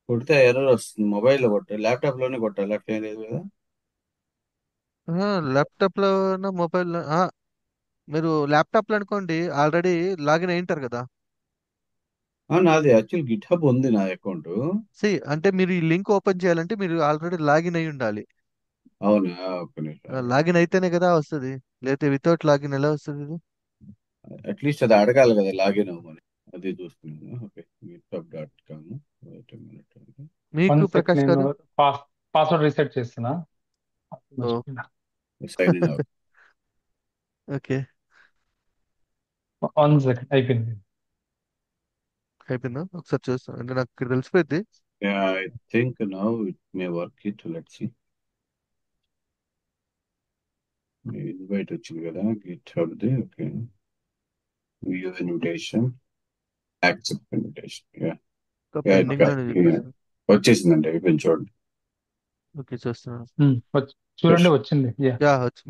కొడితే ఎర్రర్ వస్తుంది. మొబైల్లో కొట్టాలి, ల్యాప్టాప్ లోనే కొట్టాలి. అట్లా ఏం లేదు కదా. ల్యాప్టాప్ లో మొబైల్. మీరు ల్యాప్టాప్ లో అనుకోండి, ఆల్రెడీ లాగిన్ అయి ఉంటారు కదా. నాది యాక్చువల్ గిట్ హబ్ ఉంది నా అకౌంట్. అంటే మీరు ఈ లింక్ ఓపెన్ చేయాలంటే మీరు ఆల్రెడీ లాగిన్ అయి ఉండాలి. అవునా? ఒక్క నిమిషం. లాగిన్ అయితేనే కదా వస్తుంది, లేకపోతే వితౌట్ లాగిన్ ఎలా వస్తుంది ఇది? అట్లీస్ట్ అది అడగాలి కదా లాగిన్ అవ్వమని. అది చూస్తున్నాను. Okay, meetup.com. మీకు ప్రకాష్ నేను గారు. పాస్వర్డ్ రీసెట్ చేస్తున్నా. ఓ, సైన్ ఇన్ అవ్వ. ఓకే, 1 సెకండ్ అయిపోయింది. అయిపోయిందా? ఒకసారి చూస్తాను, అంటే నాకు ఇక్కడ తెలిసిపోయింది. I think now it may work. It let's see. Invite వచ్చింది కదా గిట్ హబ్ ది. Okay, view invitation, accept invitation. Pending లోనే చూపిస్తుంది. వచ్చేసిందండి, అయిపోయింది చూడండి. ఓకే, చూస్తున్నాను. చూడండి వచ్చింది.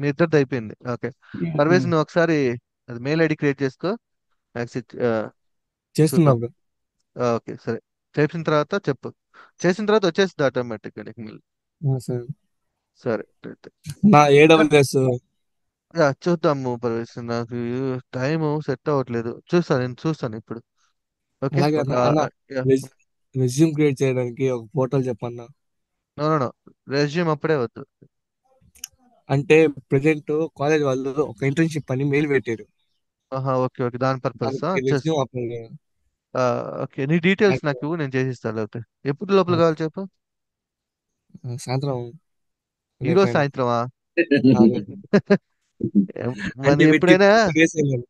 మీ ఇద్దరిది అయిపోయింది. ఓకే, పర్వేజ్ నువ్వు ఒకసారి అది మెయిల్ ఐడి క్రియేట్ చేసుకో. యాక్సెప్ట్ చేస్తున్నా చూద్దాం. బ్రో. ఓకే సరే, చేసిన తర్వాత చెప్పు. చేసిన తర్వాత వచ్చేసింది ఆటోమేటిక్గా నీకు మెయిల్. సరే. సరే అయితే. నా AWS చూద్దాము పర్వేజ్, నాకు టైం సెట్ అవ్వట్లేదు. నేను చూస్తాను ఇప్పుడు. ఓకే, అలాగే ఒక అన్న రెజ్యూమ్ క్రియేట్ చేయడానికి ఒక పోర్టల్ చెప్పన్నా. నో రెజ్యూమ్ అప్పుడే వద్దు. అంటే ప్రెజెంట్ కాలేజ్ వాళ్ళు ఒక ఇంటర్న్షిప్ అని మెయిల్ పెట్టారు. ఓకే, దాని పర్పస్ దానికి రెజ్యూమ్ అప్లై చేయాలి. ఓకే, నీ డీటెయిల్స్ నాకు ఇవ్వు, నేను చేసిస్తాను. లేకపోతే ఎప్పుడు లోపల కావాలి చెప్పు. సాయంత్రం ఈ రోజు రేపైనా. సాయంత్రమా? అంటే మనం మీరు ఎప్పుడైనా చెప్పి 2 days అయింది.